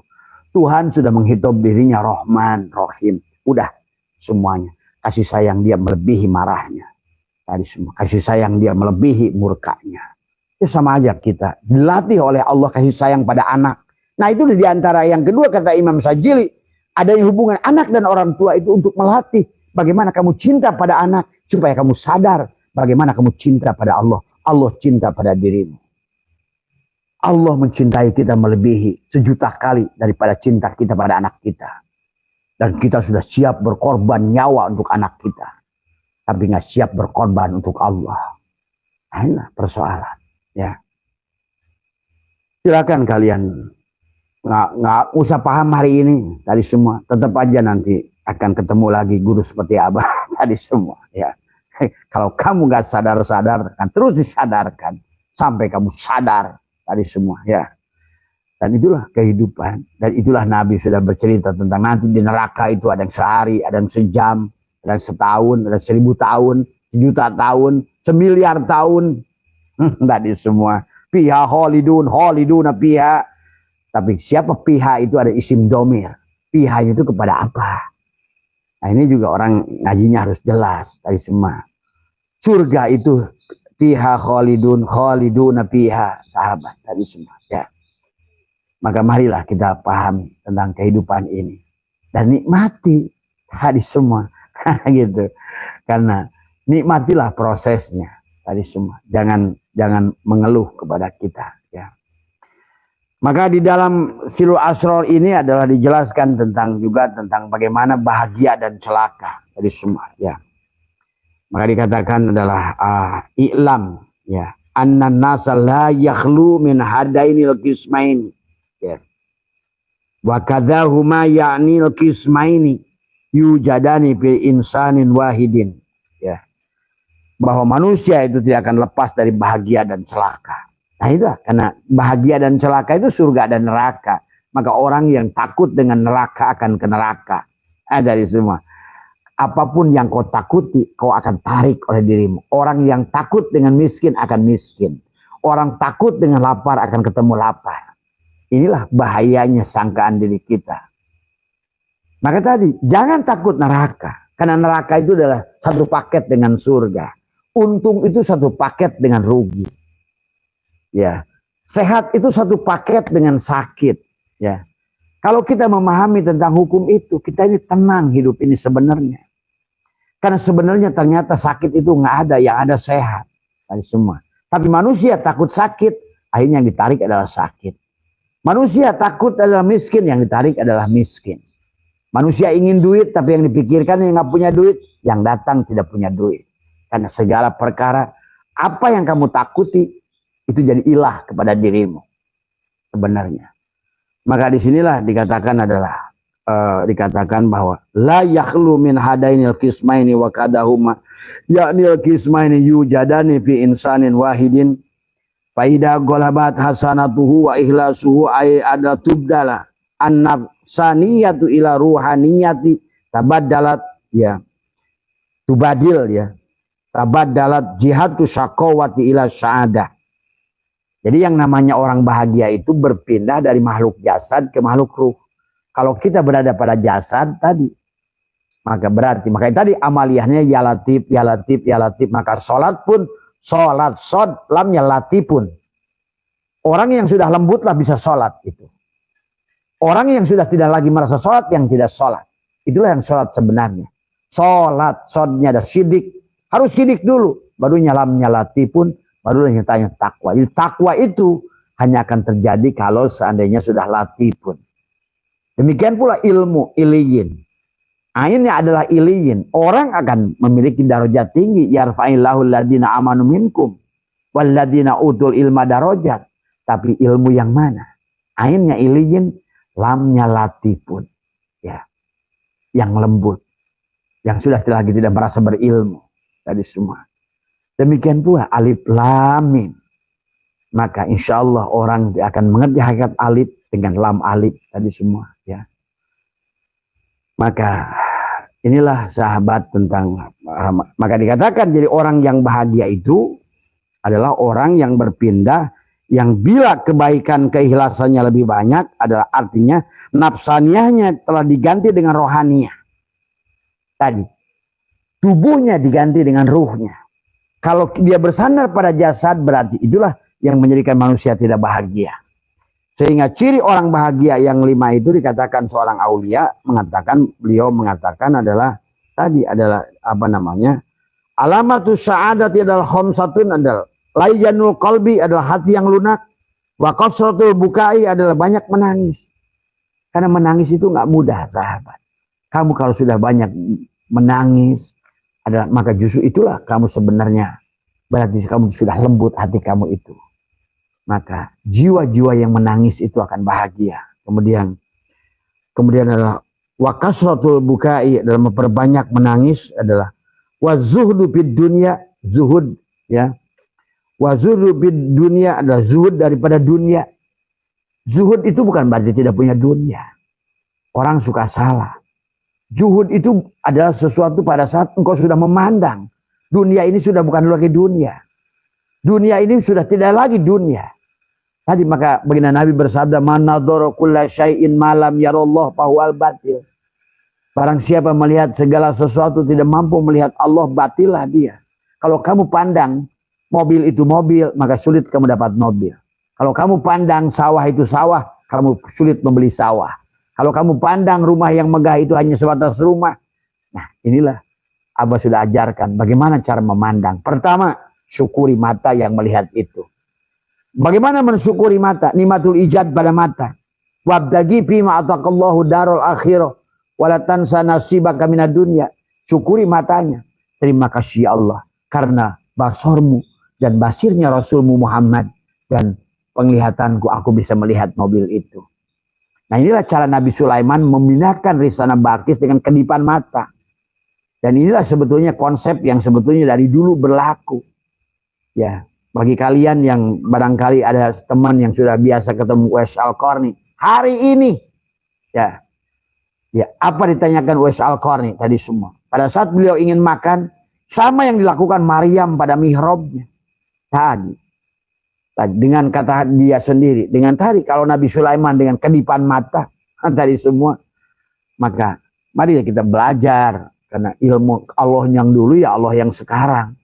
Tuhan sudah menghitung dirinya Rahman, Rahim. Udah semuanya. Kasih sayang dia melebihi marahnya. Tadi semua. Kasih sayang dia melebihi murkanya. Itu sama aja kita. Dilatih oleh Allah kasih sayang pada anak. Nah, itu di antara yang kedua kata Imam Sajili. Adanya hubungan anak dan orang tua itu untuk melatih. Bagaimana kamu cinta pada anak. Supaya kamu sadar bagaimana kamu cinta pada Allah. Allah cinta pada dirimu. Allah mencintai kita melebihi sejuta kali daripada cinta kita pada anak kita. Dan kita sudah siap berkorban nyawa untuk anak kita. Tapi nggak siap berkorban untuk Allah. Nah, persoalan. Ya. Silakan kalian nggak usah paham hari ini tadi semua. Tetap aja nanti akan ketemu lagi guru seperti Abah tadi semua. Ya. Kalau kamu nggak sadar-sadar, akan terus disadarkan sampai kamu sadar tadi semua. Ya. Dan itulah kehidupan. Dan itulah Nabi sudah bercerita tentang nanti di neraka itu ada yang sehari, ada yang sejam. Ada setahun, ada 1000 tahun, 1.000.000 tahun, 1.000.000.000 tahun. Tadi semua. Piha holidun piha. Tapi siapa piha itu ada isim domir. Piha itu kepada apa? Nah, ini juga orang ngajinya harus jelas. Tadi semua. Surga itu piha holidun piha. Sahabat tadi semua. Ya. Maka marilah kita paham tentang kehidupan ini. Dan nikmati tadi semua. Gitu. Karena nikmatilah prosesnya tadi semua. Jangan mengeluh kepada kita, ya. Maka di dalam Silul Asror ini adalah dijelaskan juga tentang bagaimana bahagia dan celaka tadi semua, ya. Maka dikatakan adalah i'lam, ya, annan nasa la yakhlu min hadainil qismain, ya. Wa kadzahuma ya'nil qismaini yujadani fi insanin wahidin, ya, bahwa manusia itu tidak akan lepas dari bahagia dan celaka. Nah, itulah karena bahagia dan celaka itu surga dan neraka. Maka orang yang takut dengan neraka akan ke neraka. Dari semua. Apapun yang kau takuti, kau akan tarik oleh dirimu. Orang yang takut dengan miskin akan miskin. Orang takut dengan lapar akan ketemu lapar. Inilah bahayanya sangkaan diri kita. Maka tadi, jangan takut neraka. Karena neraka itu adalah satu paket dengan surga. Untung itu satu paket dengan rugi. Ya. Sehat itu satu paket dengan sakit. Ya. Kalau kita memahami tentang hukum itu, kita ini tenang hidup ini sebenarnya. Karena sebenarnya ternyata sakit itu nggak ada, yang ada sehat. Tadi semua. Tapi manusia takut sakit, akhirnya yang ditarik adalah sakit. Manusia takut adalah miskin, yang ditarik adalah miskin. Manusia ingin duit, tapi yang dipikirkan yang nggak punya duit, yang datang tidak punya duit. Karena segala perkara, apa yang kamu takuti, itu jadi ilah kepada dirimu. Sebenarnya. Maka disinilah dikatakan bahwa la yakhlu min hadainil qismaini wa kadahuma ya'nil qismaini yujadani fi insanin wahidin faida golabat hasanatuhu wa ikhlasuhu ay ada tubdala an-nafsaniyatu ila ruhaniyati tabaddalat, ya, tubadil, ya, tabaddalat jihatu syaqawati ila sa'adah. Jadi yang namanya orang bahagia itu berpindah dari makhluk jasad ke makhluk ruh. Kalau kita berada pada jasad tadi, maka berarti, makanya tadi amaliyahnya ya latif, ya latif, ya latif. Maka sholat pun, sholat, sod, lamnya latifun. Orang yang sudah lembutlah bisa sholat itu. Orang yang sudah tidak lagi merasa sholat, yang tidak sholat. Itulah yang sholat sebenarnya. Sholat, sodnya ada sidik. Harus sidik dulu. Baru lamnya latifun, baru yang tanya takwa. Jadi takwa itu hanya akan terjadi kalau seandainya sudah latifun. Demikian pula ilmu, iliyin. Ainnya adalah iliyin. Orang akan memiliki darajat tinggi. Yarfa'illahu alladhina amanu minkum walladhina utul ilma darajat. Tapi ilmu yang mana? Ainnya iliyin, lamnya latifun. Ya. Yang lembut. Yang sudah lagi tidak merasa berilmu. Tadi semua. Demikian pula alif lam mim. Maka insya Allah orang akan mengerti hakikat alif dengan lam alif tadi semua. Ya. Maka inilah sahabat tentang, maka dikatakan jadi orang yang bahagia itu adalah orang yang berpindah, yang bila kebaikan keikhlasannya lebih banyak adalah artinya nafsaniyahnya telah diganti dengan rohaniyah. Tadi tubuhnya diganti dengan ruhnya. Kalau dia bersandar pada jasad berarti itulah yang menjadikan manusia tidak bahagia. Sehingga ciri orang bahagia yang 5 itu dikatakan seorang aulia beliau mengatakan adalah tadi adalah apa namanya? Alamatus sa'adati adalah khamsatun adalah layyanul qalbi adalah hati yang lunak, wa qasratul bukai adalah banyak menangis. Karena menangis itu nggak mudah, sahabat. Kamu kalau sudah banyak menangis adalah maka justru itulah kamu sebenarnya berarti kamu sudah lembut hati kamu itu. Maka jiwa-jiwa yang menangis itu akan bahagia. Kemudian adalah wa kasratul bukai dalam memperbanyak menangis adalah wa zuhdu bid dunya, zuhud ya. Wa zuhdu bid dunya adalah zuhud daripada dunia. Zuhud itu bukan berarti tidak punya dunia. Orang suka salah. Zuhud itu adalah sesuatu pada saat engkau sudah memandang dunia ini sudah bukan lagi dunia. Dunia ini sudah tidak lagi dunia. Tadi maka baginda Nabi bersabda, "Man nadhara kulla syai'in ma lam yarallah fahuwal batil." Barang siapa melihat segala sesuatu tidak mampu melihat Allah, batillah dia. Kalau kamu pandang mobil itu mobil, maka sulit kamu dapat mobil. Kalau kamu pandang sawah itu sawah, kamu sulit membeli sawah. Kalau kamu pandang rumah yang megah itu hanya sebatas rumah. Nah, inilah Abah sudah ajarkan bagaimana cara memandang. Pertama, syukuri mata yang melihat itu. Bagaimana mensyukuri mata? Nikmatul ijad pada mata. Wabtagi fima ataqallahu darul akhirah wala tansa nasibaka minad dunya. Syukuri matanya. Terima kasih ya Allah karena basormu dan basirnya Rasulmu Muhammad dan penglihatanku aku bisa melihat mobil itu. Nah, inilah cara Nabi Sulaiman memindahkan Risana Balqis dengan kedipan mata. Dan inilah sebetulnya konsep yang sebetulnya dari dulu berlaku. Ya. Bagi kalian yang barangkali ada teman yang sudah biasa ketemu Uwais Al-Qarni. Hari ini. Ya apa ditanyakan Uwais Al-Qarni tadi semua. Pada saat beliau ingin makan. Sama yang dilakukan Maryam pada mihrabnya. Tadi. Dengan kata dia sendiri. Dengan tadi kalau Nabi Sulaiman dengan kedipan mata. Tadi semua. Maka mari kita belajar. Karena ilmu Allah yang dulu ya Allah yang sekarang.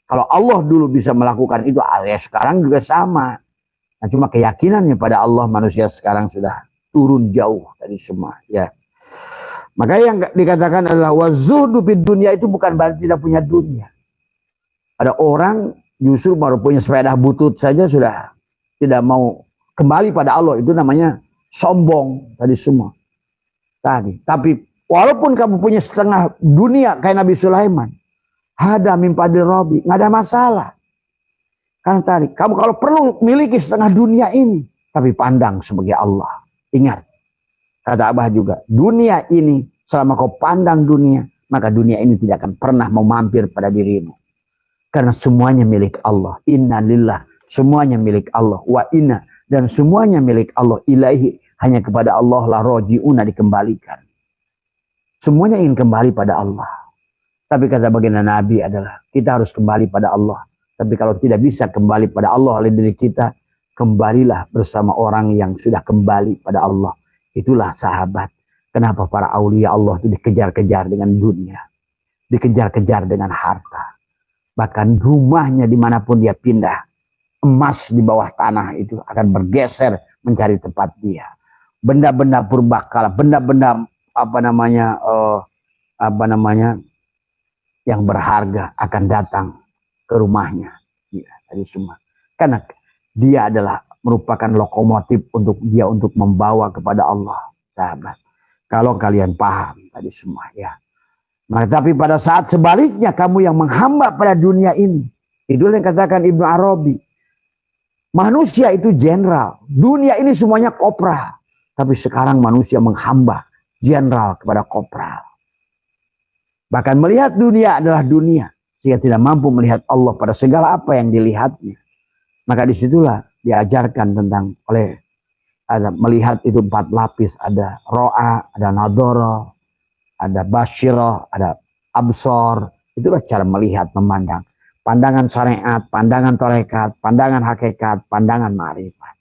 Kalau Allah dulu bisa melakukan itu, ya sekarang juga sama. Nah, cuma keyakinannya pada Allah manusia sekarang sudah turun jauh dari semua. Ya. Maka yang dikatakan adalah wazuhdu bid dunia itu bukan berarti tidak punya dunia. Ada orang justru baru punya sepeda butut saja sudah tidak mau kembali pada Allah. Itu namanya sombong tadi semua. Tapi walaupun kamu punya setengah dunia kayak Nabi Sulaiman. Hada mimpadil robi, nggak ada masalah. Karena tadi, kamu kalau perlu miliki setengah dunia ini, tapi pandang sebagai Allah. Ingat, kata Abah juga, dunia ini selama kau pandang dunia, maka dunia ini tidak akan pernah mau mampir pada dirimu. Karena semuanya milik Allah. Inna lillah, semuanya milik Allah. Wa inna, dan semuanya milik Allah. Ilahi, hanya kepada Allah lah roji'una dikembalikan. Semuanya ingin kembali pada Allah. Tapi kata baginda Nabi adalah kita harus kembali pada Allah. Tapi kalau tidak bisa kembali pada Allah oleh diri kita, kembalilah bersama orang yang sudah kembali pada Allah. Itulah sahabat. Kenapa para aulia Allah itu dikejar-kejar dengan dunia, dikejar-kejar dengan harta. Bahkan rumahnya dimanapun dia pindah, emas di bawah tanah itu akan bergeser mencari tempat dia. Benda-benda purbakala, benda-benda yang berharga akan datang ke rumahnya. Ya, tadi semua. Karena dia adalah merupakan lokomotif untuk dia untuk membawa kepada Allah, sahabat. Kalau kalian paham tadi semua, ya. Nah, tapi pada saat sebaliknya kamu yang menghamba pada dunia ini, itu yang katakan Ibnu Arabi. Manusia itu jenderal, dunia ini semuanya kopral. Tapi sekarang manusia menghamba jenderal kepada kopral. Bahkan melihat dunia adalah dunia, sehingga tidak mampu melihat Allah pada segala apa yang dilihatnya. Maka disitulah diajarkan tentang ada melihat itu 4 lapis, ada ro'a, ada nadoro, ada basyirah, ada absor. Itulah cara melihat, memandang. Pandangan syariat, pandangan tarekat, pandangan hakikat, pandangan ma'rifat.